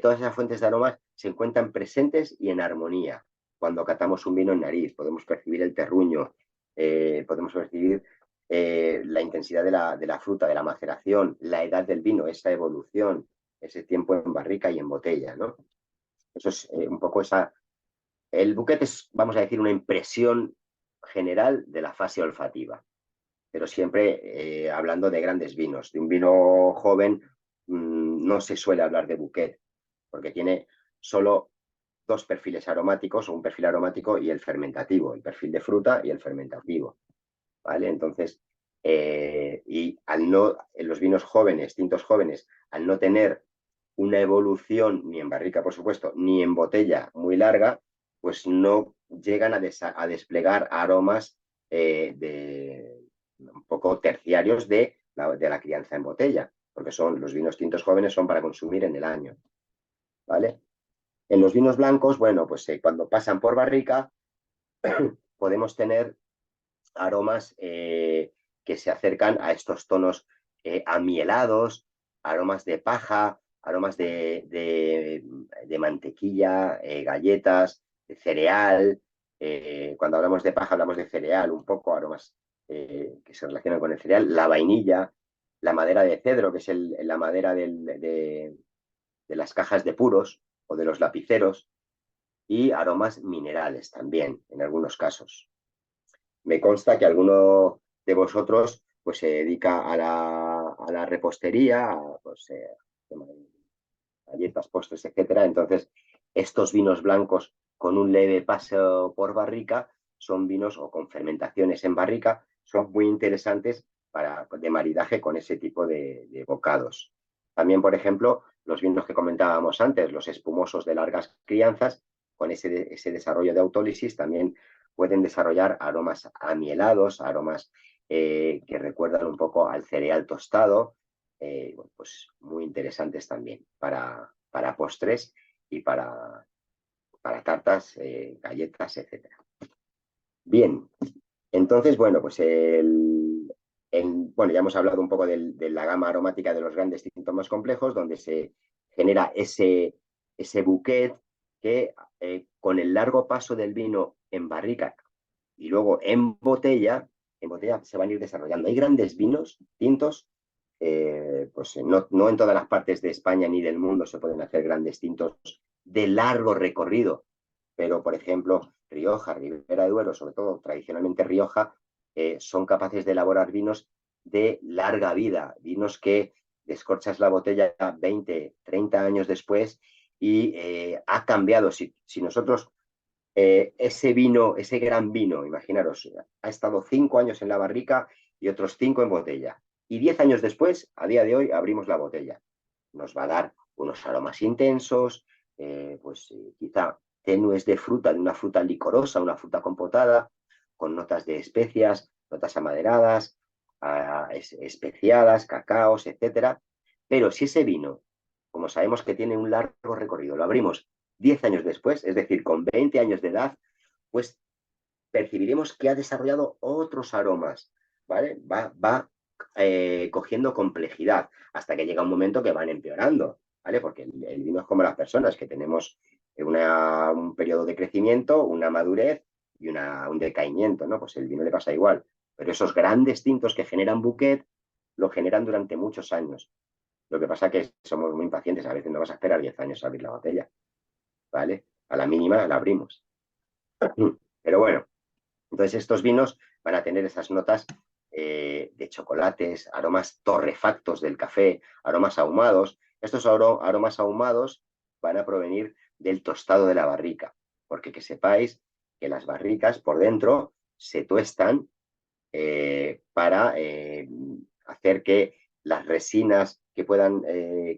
A: todas esas fuentes de aromas se encuentran presentes y en armonía. Cuando catamos un vino en nariz, podemos percibir el terruño, podemos percibir la intensidad de la fruta, de la maceración, la edad del vino, esa evolución, ese tiempo en barrica y en botella, ¿no? Eso es un poco esa... El bouquet es, vamos a decir, una impresión general de la fase olfativa, pero siempre hablando de grandes vinos. De un vino joven no se suele hablar de bouquet, porque tiene solo dos perfiles aromáticos, o un perfil aromático y el fermentativo, el perfil de fruta y el fermentativo. ¿Vale? Entonces, y en los vinos jóvenes, tintos jóvenes, al no tener una evolución, ni en barrica, por supuesto, ni en botella muy larga, pues no llegan a desplegar aromas un poco terciarios de la crianza en botella, porque los vinos tintos jóvenes son para consumir en el año. ¿Vale? En los vinos blancos, bueno, pues cuando pasan por barrica, podemos tener aromas que se acercan a estos tonos amielados, aromas de paja, aromas de mantequilla, galletas, de cereal. Cuando hablamos de paja hablamos de cereal, un poco aromas que se relacionan con el cereal, la vainilla, la madera de cedro, que es la madera de las cajas de puros o de los lapiceros, y aromas minerales también, en algunos casos. Me consta que alguno de vosotros pues, se dedica a la repostería, pues, galletas, postres, etcétera. Entonces, estos vinos blancos con un leve paso por barrica son vinos o con fermentaciones en barrica, son muy interesantes de maridaje con ese tipo de bocados. También, por ejemplo, los vinos que comentábamos antes, los espumosos de largas crianzas, con ese desarrollo de autólisis, también pueden desarrollar aromas amielados, aromas que recuerdan un poco al cereal tostado, bueno, pues muy interesantes también para postres y para tartas, galletas, etcétera. Bien, entonces, bueno, pues bueno, ya hemos hablado un poco de la gama aromática de los grandes tintos más complejos, donde se genera ese bouquet que con el largo paso del vino en barrica y luego en botella se van a ir desarrollando. Hay grandes vinos tintos, pues no en todas las partes de España ni del mundo se pueden hacer grandes tintos de largo recorrido, pero por ejemplo Rioja, Ribera de Duero, sobre todo tradicionalmente Rioja, son capaces de elaborar vinos de larga vida, vinos que descorchas la botella 20, 30 años después y ha cambiado. Si nosotros ese vino, ese gran vino, imaginaros, ha estado 5 años en la barrica y otros 5 en botella. Y 10 años después, a día de hoy, abrimos la botella. Nos va a dar unos aromas intensos, quizá tenues de fruta, de una fruta licorosa, una fruta compotada, con notas de especias, notas amaderadas, especiadas, cacaos, etcétera. Pero si ese vino, como sabemos que tiene un largo recorrido, lo abrimos 10 años después, es decir, con 20 años de edad, pues percibiremos que ha desarrollado otros aromas, ¿vale? Va cogiendo complejidad hasta que llega un momento que van empeorando, ¿vale? Porque el vino es como las personas, que tenemos un periodo de crecimiento, una madurez y un decaimiento, ¿no? Pues el vino le pasa igual. Pero esos grandes tintos que generan bouquet, lo generan durante muchos años. Lo que pasa es que somos muy impacientes, a veces no vas a esperar 10 años a abrir la botella, ¿vale? A la mínima la abrimos. Pero bueno, entonces estos vinos van a tener esas notas de chocolates, aromas torrefactos del café, aromas ahumados. Estos aromas ahumados van a provenir del tostado de la barrica, porque que sepáis que las barricas por dentro se tuestan para hacer que las resinas que puedan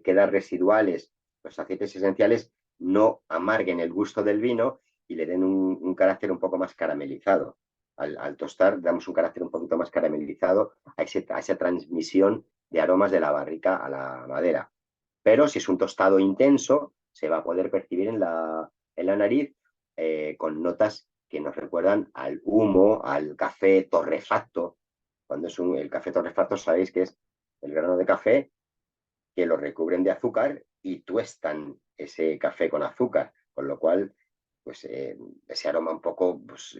A: quedar residuales, los aceites esenciales, no amarguen el gusto del vino y le den un carácter un poco más caramelizado. Al tostar damos un carácter un poquito más caramelizado a esa transmisión de aromas de la barrica a la madera. Pero si es un tostado intenso, se va a poder percibir en la nariz con notas que nos recuerdan al humo, al café torrefacto. Cuando es el café torrefacto, sabéis que es el grano de café que lo recubren de azúcar y tuestan ese café con azúcar, con lo cual, pues ese aroma un poco, pues,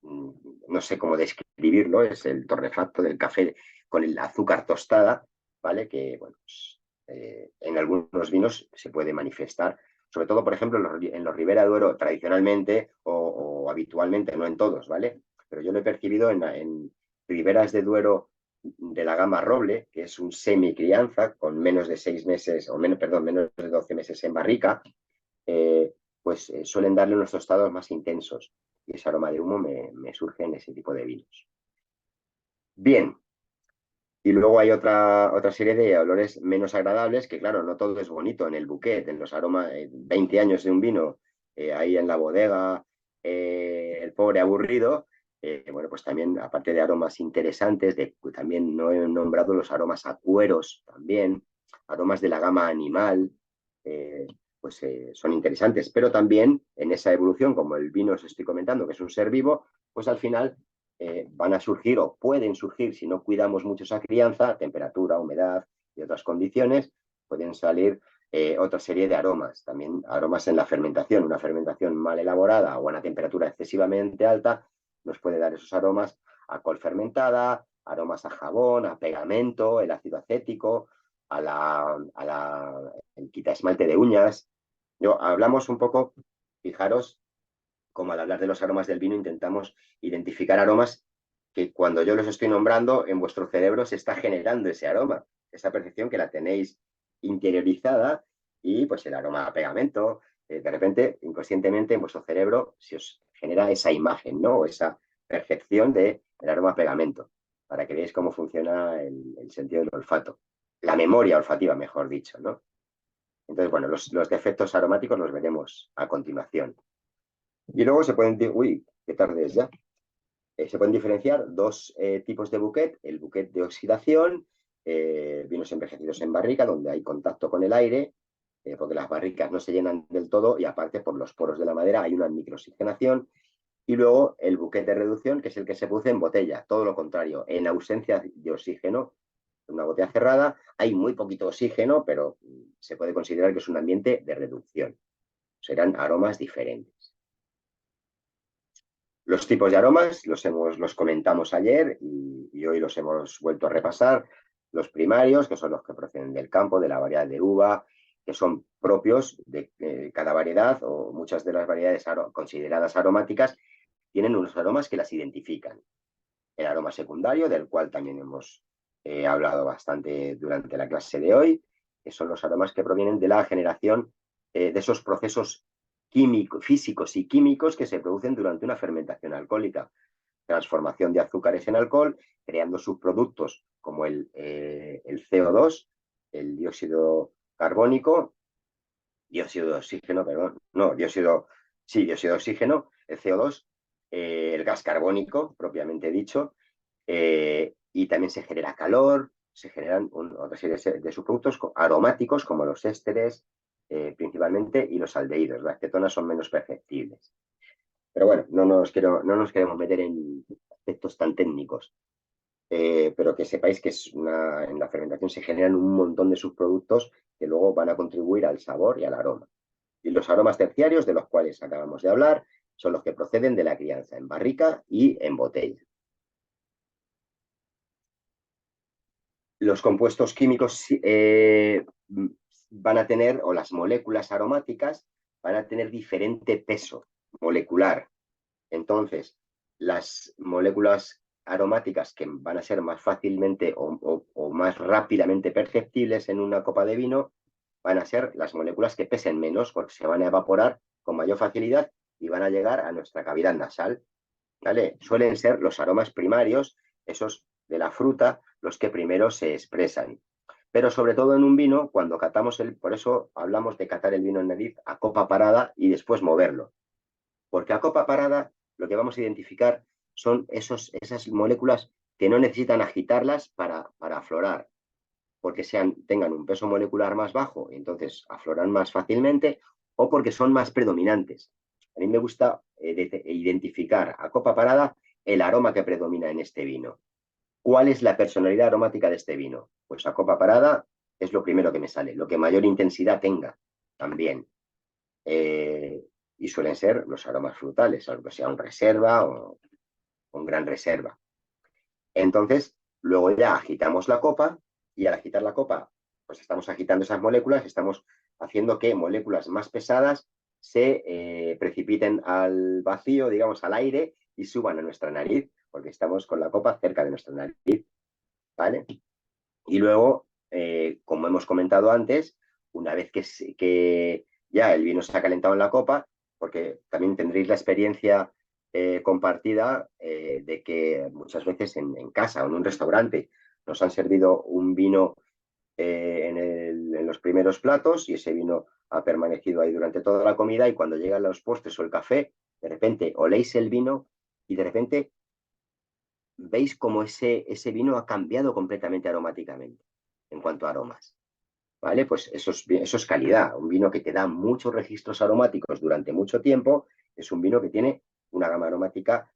A: no sé cómo describirlo, es el torrefacto del café con el azúcar tostada, ¿vale? Que, bueno, pues, en algunos vinos se puede manifestar, sobre todo, por ejemplo, en los Ribera de Duero, tradicionalmente o habitualmente, no en todos, ¿vale? Pero yo lo he percibido en Riberas de Duero de la gama Roble, que es un semi-crianza con menos de 6 meses, o menos, perdón, menos de 12 meses en barrica, suelen darle unos tostados más intensos y ese aroma de humo me surge en ese tipo de vinos. Bien, y luego hay otra serie de olores menos agradables que, claro, no todo es bonito en el bouquet, en los aromas, 20 años de un vino ahí en la bodega, el pobre aburrido. Bueno, pues también, aparte de aromas interesantes, también no he nombrado los aromas a cueros también, aromas de la gama animal, son interesantes, pero también en esa evolución, como el vino os estoy comentando, que es un ser vivo, pues al final van a surgir o pueden surgir, si no cuidamos mucho esa crianza, temperatura, humedad y otras condiciones, pueden salir otra serie de aromas, también aromas en la fermentación. Una fermentación mal elaborada o a una temperatura excesivamente alta nos puede dar esos aromas a col fermentada, aromas a jabón, a pegamento, el ácido acético, el quita esmalte de uñas. Hablamos un poco, fijaros, como al hablar de los aromas del vino intentamos identificar aromas que cuando yo los estoy nombrando en vuestro cerebro se está generando ese aroma, esa percepción que la tenéis interiorizada y pues el aroma a pegamento, de repente inconscientemente en vuestro cerebro se os genera esa imagen, ¿no? O esa percepción del aroma a pegamento, para que veáis cómo funciona el sentido del olfato, la memoria olfativa, mejor dicho, ¿no? Entonces, bueno, los defectos aromáticos los veremos a continuación. Y luego se pueden... Uy, qué tarde es ya. Se pueden diferenciar dos tipos de bouquet. El bouquet de oxidación, vinos envejecidos en barrica, donde hay contacto con el aire, porque las barricas no se llenan del todo y aparte por los poros de la madera hay una microoxigenación. Y luego el bouquet de reducción, que es el que se produce en botella. Todo lo contrario, en ausencia de oxígeno, en una botella cerrada hay muy poquito oxígeno, pero se puede considerar que es un ambiente de reducción. Serán aromas diferentes. Los tipos de aromas los comentamos ayer y hoy los hemos vuelto a repasar. Los primarios, que son los que proceden del campo, de la variedad de uva, que son propios de cada variedad o muchas de las variedades consideradas aromáticas tienen unos aromas que las identifican. El aroma secundario, del cual también hemos hablado bastante durante la clase de hoy, que son los aromas que provienen de la generación de esos procesos físicos y químicos que se producen durante una fermentación alcohólica. Transformación de azúcares en alcohol, creando subproductos como el CO2, el dióxido carbónico, dióxido de oxígeno, perdón, no, dióxido de oxígeno, el CO2, el gas carbónico, propiamente dicho, y también se genera calor, se generan otra serie de subproductos aromáticos como los ésteres, principalmente, y los aldehídos. Las cetonas son menos perceptibles. Pero bueno, no nos queremos meter en aspectos tan técnicos. Pero que sepáis que en la fermentación se generan un montón de subproductos que luego van a contribuir al sabor y al aroma. Y los aromas terciarios, de los cuales acabamos de hablar, son los que proceden de la crianza en barrica y en botella. Los compuestos químicos van a tener, o las moléculas aromáticas, van a tener diferente peso molecular. Entonces, las moléculas aromáticas que van a ser más fácilmente o más rápidamente perceptibles en una copa de vino van a ser las moléculas que pesen menos porque se van a evaporar con mayor facilidad y van a llegar a nuestra cavidad nasal, ¿vale? Suelen ser los aromas primarios, esos de la fruta, los que primero se expresan. Pero sobre todo en un vino, cuando catamos por eso hablamos de catar el vino en nariz a copa parada y después moverlo. Porque a copa parada lo que vamos a identificar son esas moléculas que no necesitan agitarlas para aflorar, porque tengan un peso molecular más bajo y entonces afloran más fácilmente, o porque son más predominantes. A mí me gusta identificar a copa parada el aroma que predomina en este vino. ¿Cuál es la personalidad aromática de este vino? Pues a copa parada es lo primero que me sale, lo que mayor intensidad tenga también. Y suelen ser los aromas frutales, algo que sea un reserva o un gran reserva. Entonces, luego ya agitamos la copa y al agitar la copa, pues estamos agitando esas moléculas, estamos haciendo que moléculas más pesadas se precipiten al vacío, digamos, al aire y suban a nuestra nariz, porque estamos con la copa cerca de nuestra nariz, ¿vale? Y luego, como hemos comentado antes, una vez que ya el vino se ha calentado en la copa, porque también tendréis la experiencia compartida de que muchas veces en casa o en un restaurante nos han servido un vino en los primeros platos y ese vino ha permanecido ahí durante toda la comida y cuando llegan los postres o el café, de repente oléis el vino y de repente veis cómo ese vino ha cambiado completamente aromáticamente en cuanto a aromas. ¿Vale? Pues eso es calidad. Un vino que te da muchos registros aromáticos durante mucho tiempo es un vino que tiene una gama aromática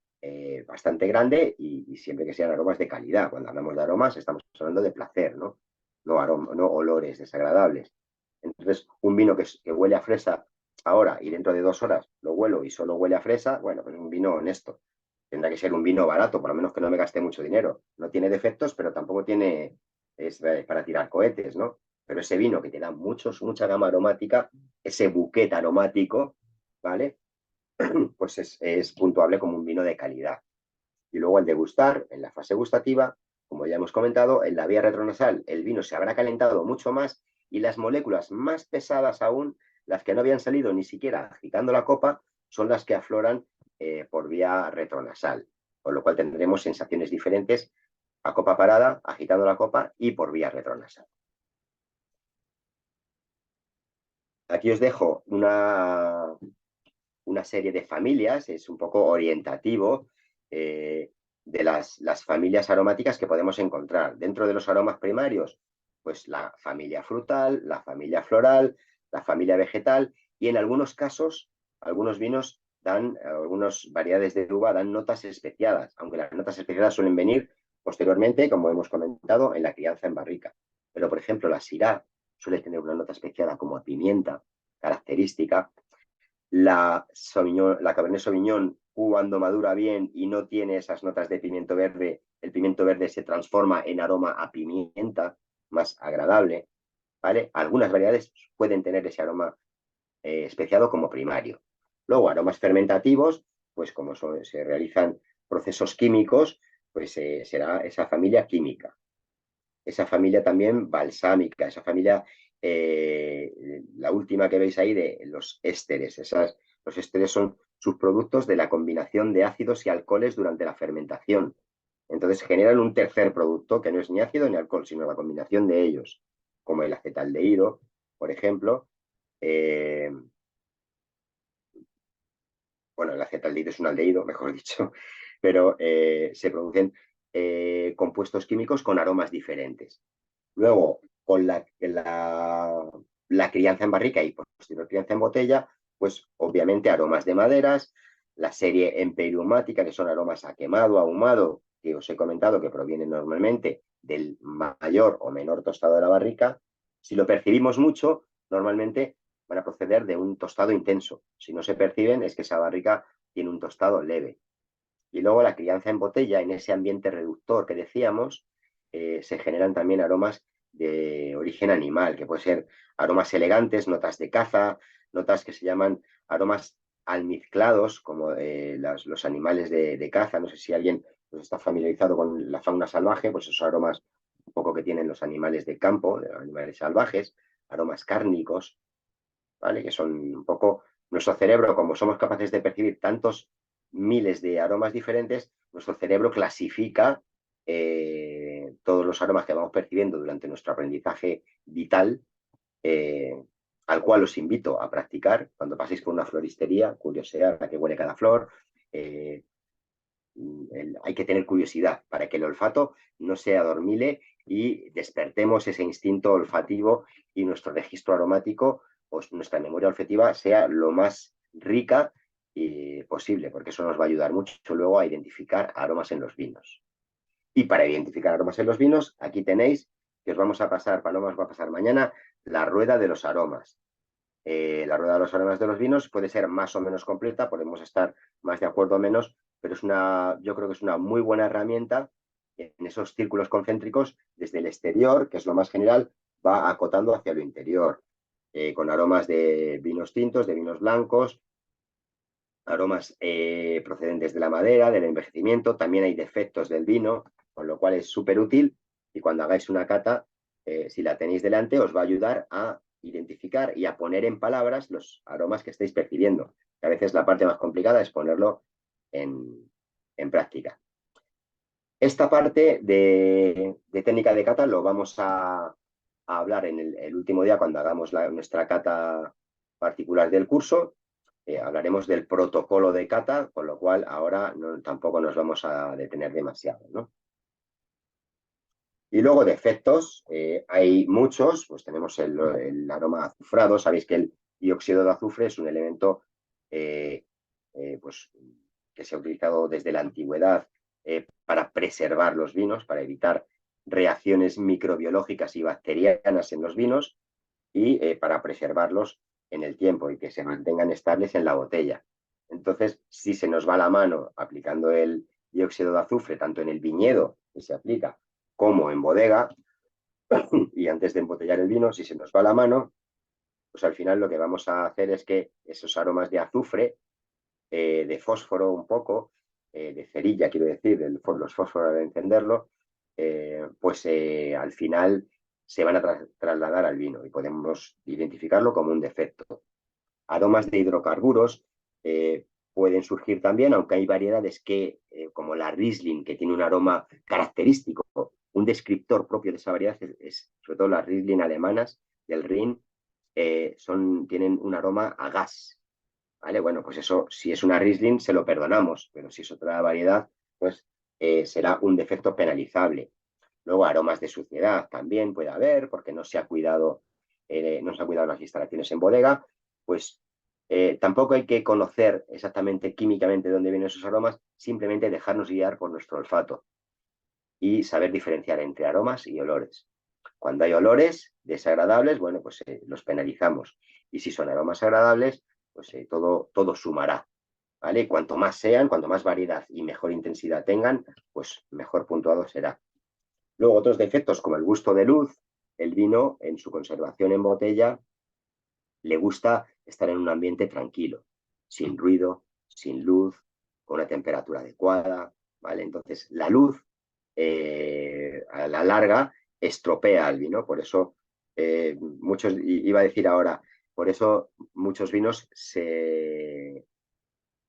A: bastante grande y siempre que sean aromas de calidad. Cuando hablamos de aromas estamos hablando de placer, ¿no? No olores desagradables. Entonces, un vino que huele a fresa ahora y dentro de 2 horas lo huelo y solo huele a fresa, bueno, pues un vino honesto, que tendrá que ser un vino barato, por lo menos que no me gaste mucho dinero. No tiene defectos, pero tampoco tiene, es para tirar cohetes, ¿no? Pero ese vino que te da mucha gama aromática, ese buquete aromático, ¿vale? Pues es puntuable como un vino de calidad. Y luego al degustar, en la fase gustativa, como ya hemos comentado, en la vía retronasal el vino se habrá calentado mucho más y las moléculas más pesadas aún, las que no habían salido ni siquiera agitando la copa, son las que afloran por vía retronasal, con lo cual tendremos sensaciones diferentes a copa parada, agitando la copa y por vía retronasal. Aquí os dejo una serie de familias, es un poco orientativo de las familias aromáticas que podemos encontrar. Dentro de los aromas primarios, pues la familia frutal, la familia floral, la familia vegetal y en algunos casos, algunos vinos dan, algunas variedades de uva dan notas especiadas, aunque las notas especiadas suelen venir posteriormente, como hemos comentado, en la crianza en barrica. Pero, por ejemplo, la Syrah suele tener una nota especiada como a pimienta, característica. La Cabernet Sauvignon, cuando madura bien y no tiene esas notas de pimiento verde, el pimiento verde se transforma en aroma a pimienta, más agradable, ¿vale? Algunas variedades pueden tener ese aroma especiado como primario. Luego, aromas fermentativos, pues como se realizan procesos químicos, pues será esa familia química. Esa familia también balsámica, esa familia, la última que veis ahí de los ésteres. Los ésteres son subproductos de la combinación de ácidos y alcoholes durante la fermentación. Entonces generan un tercer producto que no es ni ácido ni alcohol, sino la combinación de ellos, como el acetaldehído, por ejemplo. Bueno, el acetaldehído es un aldehído, mejor dicho, pero se producen compuestos químicos con aromas diferentes. Luego, con la crianza en barrica y posterior crianza en botella, pues obviamente aromas de maderas, la serie emperiumática, que son aromas a quemado, ahumado, que os he comentado que provienen normalmente del mayor o menor tostado de la barrica. Si lo percibimos mucho, normalmente van a proceder de un tostado intenso. Si no se perciben, es que esa barrica tiene un tostado leve. Y luego la crianza en botella, en ese ambiente reductor que decíamos, se generan también aromas de origen animal, que pueden ser aromas elegantes, notas de caza, notas que se llaman aromas almizclados, como los animales de caza. No sé si alguien pues, está familiarizado con la fauna salvaje, pues esos aromas un poco que tienen los animales de campo, los animales salvajes, aromas cárnicos, ¿vale? Que son un poco nuestro cerebro, como somos capaces de percibir tantos miles de aromas diferentes, nuestro cerebro clasifica todos los aromas que vamos percibiendo durante nuestro aprendizaje vital, al cual os invito a practicar cuando paséis por una floristería, curiosear a qué huele cada flor. Hay que tener curiosidad para que el olfato no se adormile y despertemos ese instinto olfativo y nuestro registro aromático, pues nuestra memoria olfativa sea lo más rica posible, porque eso nos va a ayudar mucho luego a identificar aromas en los vinos. Y para identificar aromas en los vinos, aquí tenéis, que os vamos a pasar, Paloma os va a pasar mañana, la rueda de los aromas. La rueda de los aromas de los vinos puede ser más o menos completa, podemos estar más de acuerdo o menos, pero yo creo que es una muy buena herramienta en esos círculos concéntricos desde el exterior, que es lo más general, va acotando hacia lo interior, con aromas de vinos tintos, de vinos blancos, aromas procedentes de la madera, del envejecimiento, también hay defectos del vino, con lo cual es súper útil y cuando hagáis una cata, si la tenéis delante, os va a ayudar a identificar y a poner en palabras los aromas que estáis percibiendo. A veces la parte más complicada es ponerlo en práctica. Esta parte de técnica de cata lo vamos a hablar en el último día cuando hagamos nuestra cata particular del curso. Hablaremos del protocolo de cata, con lo cual ahora tampoco nos vamos a detener demasiado, ¿no? Y luego de efectos, hay muchos, pues tenemos el aroma azufrado. Sabéis que el dióxido de azufre es un elemento pues, que se ha utilizado desde la antigüedad para preservar los vinos, para evitar reacciones microbiológicas y bacterianas en los vinos y para preservarlos en el tiempo y que se mantengan estables en la botella. Entonces, si se nos va la mano aplicando el dióxido de azufre, tanto en el viñedo, que se aplica, como en bodega, y antes de embotellar el vino, si se nos va la mano, pues al final lo que vamos a hacer es que esos aromas de azufre, de fósforo un poco, de cerilla, quiero decir, los fósforos al encenderlo, pues al final se van a trasladar al vino y podemos identificarlo como un defecto. Aromas de hidrocarburos pueden surgir también, aunque hay variedades que, como la Riesling, que tiene un aroma característico, un descriptor propio de esa variedad, sobre todo las Riesling alemanas del Rin, tienen un aroma a gas. ¿Vale? Bueno, pues eso, si es una Riesling, se lo perdonamos, pero si es otra variedad, pues será un defecto penalizable. Luego, aromas de suciedad también puede haber, porque no se ha cuidado las instalaciones en bodega, pues tampoco hay que conocer exactamente químicamente dónde vienen esos aromas, simplemente dejarnos guiar por nuestro olfato y saber diferenciar entre aromas y olores. Cuando hay olores desagradables, bueno, pues los penalizamos. Y si son aromas agradables, pues todo sumará. ¿Vale? Y cuanto más sean, cuanto más variedad y mejor intensidad tengan, pues mejor puntuado será. Luego, otros defectos como el gusto de luz, el vino en su conservación en botella le gusta estar en un ambiente tranquilo, sin ruido, sin luz, con una temperatura adecuada, ¿vale? Entonces, la luz a la larga estropea el vino, por eso iba a decir ahora, por eso muchos vinos se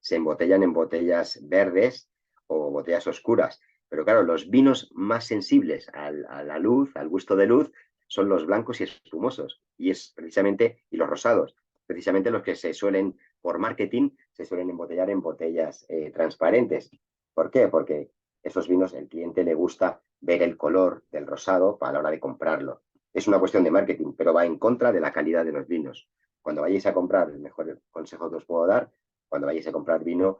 A: embotellan en botellas verdes o botellas oscuras. Pero claro, los vinos más sensibles a la luz, al gusto de luz, son los blancos y espumosos. Y los rosados, precisamente los que por marketing, se suelen embotellar en botellas transparentes. ¿Por qué? Porque esos vinos, el cliente le gusta ver el color del rosado a la hora de comprarlo. Es una cuestión de marketing, pero va en contra de la calidad de los vinos. Cuando vayáis a comprar, el mejor consejo que os puedo dar, cuando vayáis a comprar vino,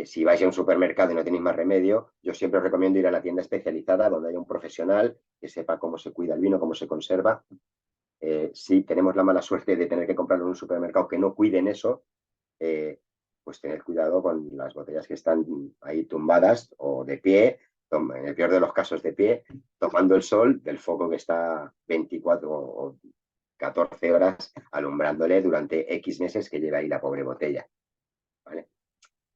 A: si vais a un supermercado y no tenéis más remedio, yo siempre os recomiendo ir a la tienda especializada donde haya un profesional que sepa cómo se cuida el vino, cómo se conserva. Si tenemos la mala suerte de tener que comprarlo en un supermercado que no cuiden eso, pues tened cuidado con las botellas que están ahí tumbadas o de pie, en el peor de los casos de pie, tomando el sol del foco que está 24 o 14 horas alumbrándole durante X meses que lleva ahí la pobre botella. ¿Vale?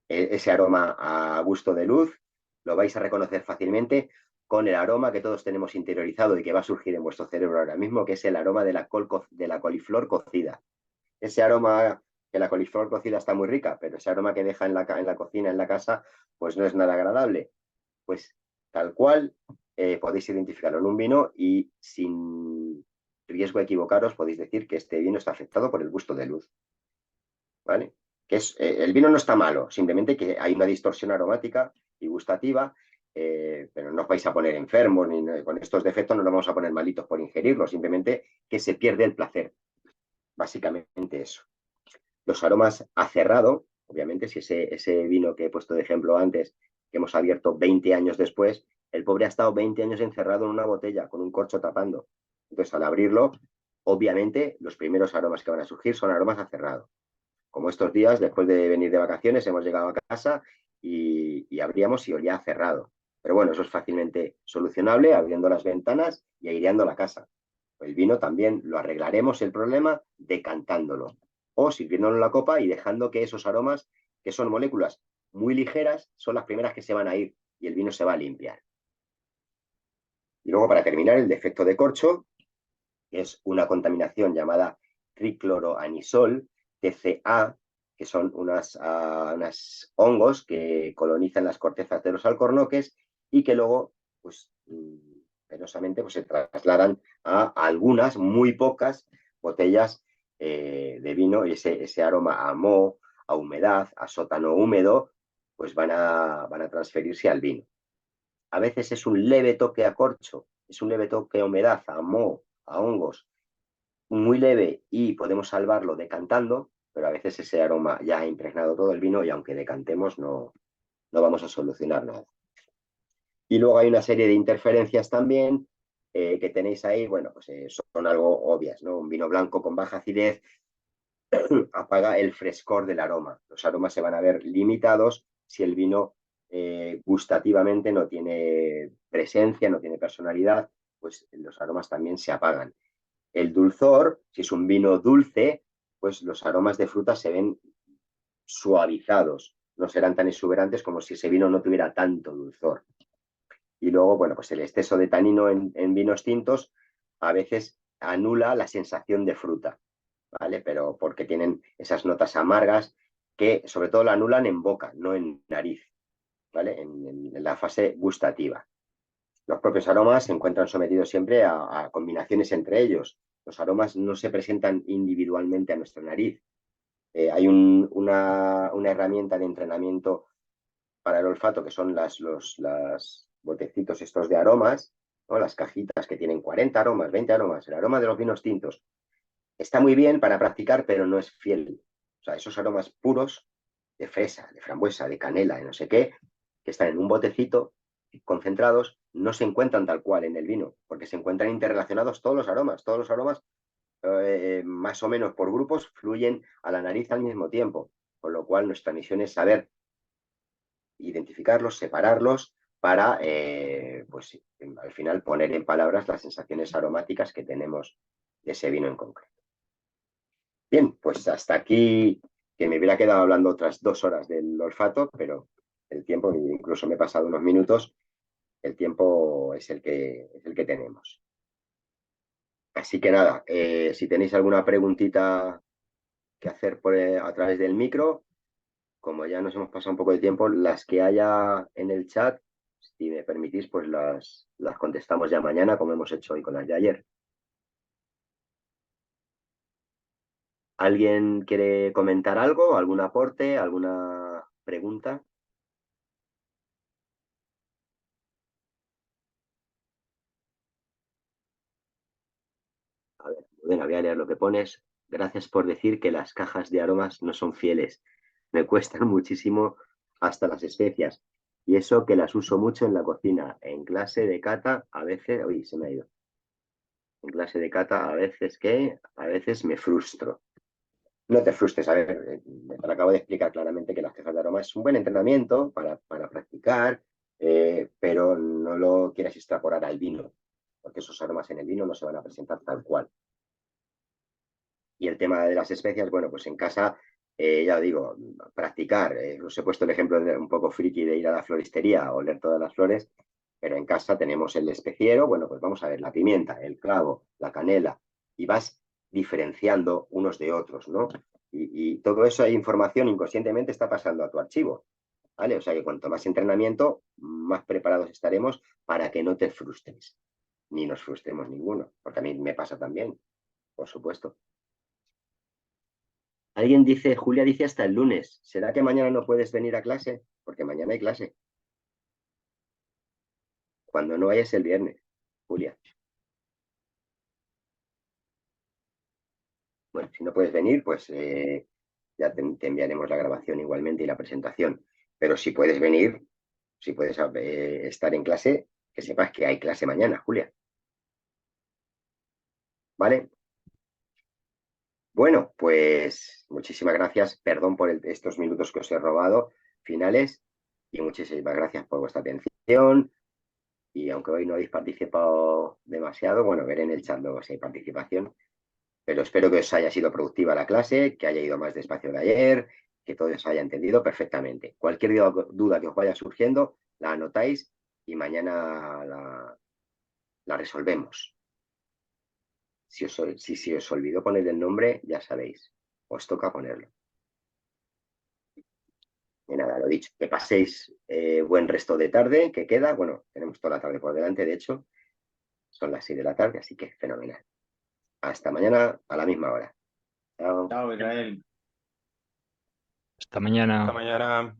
A: Ese aroma a gusto de luz lo vais a reconocer fácilmente con el aroma que todos tenemos interiorizado y que va a surgir en vuestro cerebro ahora mismo, que es el aroma de la coliflor cocida. Ese aroma, que la coliflor cocida está muy rica, pero ese aroma que deja en la cocina, en la casa, pues no es nada agradable. Pues tal cual podéis identificarlo en un vino y sin riesgo de equivocaros podéis decir que este vino está afectado por el gusto de luz. ¿Vale? El vino no está malo, simplemente que hay una distorsión aromática y gustativa, pero no os vais a poner enfermos, con estos defectos no nos vamos a poner malitos por ingerirlo, simplemente que se pierde el placer. Básicamente eso. Los aromas a cerrado, obviamente, si ese vino que he puesto de ejemplo antes, que hemos abierto 20 años después, el pobre ha estado 20 años encerrado en una botella con un corcho tapando. Entonces, al abrirlo, obviamente, los primeros aromas que van a surgir son aromas a cerrado. Como estos días, después de venir de vacaciones, hemos llegado a casa y abríamos y olía cerrado. Pero bueno, eso es fácilmente solucionable abriendo las ventanas y aireando la casa. El vino también lo arreglaremos el problema decantándolo o sirviéndolo en la copa y dejando que esos aromas, que son moléculas muy ligeras, son las primeras que se van a ir y el vino se va a limpiar. Y luego, para terminar, el defecto de corcho, que es una contaminación llamada tricloroanisol, TCA, que son unos hongos que colonizan las cortezas de los alcornoques y que luego, pues, penosamente, pues, se trasladan a algunas, muy pocas botellas de vino y ese aroma a moho, a humedad, a sótano húmedo, pues van a transferirse al vino. A veces es un leve toque a corcho, es un leve toque a humedad, a moho, a hongos, muy leve y podemos salvarlo decantando, pero a veces ese aroma ya ha impregnado todo el vino y aunque decantemos no vamos a solucionar nada. Y luego hay una serie de interferencias también que tenéis ahí, bueno, pues son algo obvias, ¿no? Un vino blanco con baja acidez apaga el frescor del aroma. Los aromas se van a ver limitados si el vino gustativamente no tiene presencia, no tiene personalidad, pues los aromas también se apagan. El dulzor, si es un vino dulce, pues los aromas de fruta se ven suavizados, no serán tan exuberantes como si ese vino no tuviera tanto dulzor. Y luego, bueno, pues el exceso de tanino en vinos tintos a veces anula la sensación de fruta, ¿vale? Pero porque tienen esas notas amargas que sobre todo la anulan en boca, no en nariz, ¿vale? En la fase gustativa. Los propios aromas se encuentran sometidos siempre a combinaciones entre ellos. Los aromas no se presentan individualmente a nuestra nariz. Hay una herramienta de entrenamiento para el olfato que son los botecitos estos de aromas, ¿no? Las cajitas que tienen 40 aromas, 20 aromas, el aroma de los vinos tintos. Está muy bien para practicar, pero no es fiel. O sea, esos aromas puros de fresa, de frambuesa, de canela, de no sé qué, que están en un botecito concentrados, no se encuentran tal cual en el vino, porque se encuentran interrelacionados todos los aromas más o menos por grupos fluyen a la nariz al mismo tiempo, con lo cual nuestra misión es saber identificarlos, separarlos para, pues al final poner en palabras las sensaciones aromáticas que tenemos de ese vino en concreto. Bien, pues hasta aquí, que me hubiera quedado hablando otras 2 horas del olfato, pero el tiempo, incluso me he pasado unos minutos, el tiempo es el que tenemos. Así que nada, si tenéis alguna preguntita que hacer a través del micro, como ya nos hemos pasado un poco de tiempo, las que haya en el chat, si me permitís, pues las contestamos ya mañana, como hemos hecho hoy con las de ayer. ¿Alguien quiere comentar algo? ¿Algún aporte? ¿Alguna pregunta? A ver, bueno, voy a leer lo que pones. Gracias por decir que las cajas de aromas no son fieles. Me cuestan muchísimo hasta las especias. Y eso que las uso mucho en la cocina. En clase de cata, a veces... Uy, se me ha ido. En clase de cata, a veces me frustro. No te frustres, a ver, te acabo de explicar claramente que las cajas de aroma es un buen entrenamiento para practicar, pero no lo quieras extrapolar al vino, porque esos aromas en el vino no se van a presentar tal cual. Y el tema de las especias, bueno, pues en casa, ya digo, practicar. Os he puesto el ejemplo un poco friki de ir a la floristería a oler todas las flores, pero en casa tenemos el especiero, bueno, pues vamos a ver la pimienta, el clavo, la canela, y vas diferenciando unos de otros, ¿no? Y todo eso, hay información inconscientemente está pasando a tu archivo, ¿vale? O sea que cuanto más entrenamiento, más preparados estaremos para que no te frustres, ni nos frustremos ninguno, porque a mí me pasa también, por supuesto. Alguien dice, Julia dice hasta el lunes. ¿Será que mañana no puedes venir a clase? Porque mañana hay clase. Cuando no hay es el viernes, Julia. Bueno, si no puedes venir, pues ya te enviaremos la grabación igualmente y la presentación. Pero si puedes venir, si puedes estar en clase, que sepas que hay clase mañana, Julia. ¿Vale? Bueno, pues muchísimas gracias. Perdón por estos minutos que os he robado finales y muchísimas gracias por vuestra atención. Y aunque hoy no habéis participado demasiado, bueno, veré en el chat luego si hay participación, pero espero que os haya sido productiva la clase, que haya ido más despacio de ayer, que todo os haya entendido perfectamente. Cualquier duda que os vaya surgiendo, la anotáis y mañana la resolvemos. Si os olvidó poner el nombre, ya sabéis, os toca ponerlo. Y nada, lo dicho, que paséis buen resto de tarde, que queda, bueno, tenemos toda la tarde por delante, de hecho, son las 6 de la tarde, así que fenomenal. Hasta mañana a la misma hora. Chao.
D: Chao, Israel.
E: Hasta mañana.
D: Hasta mañana.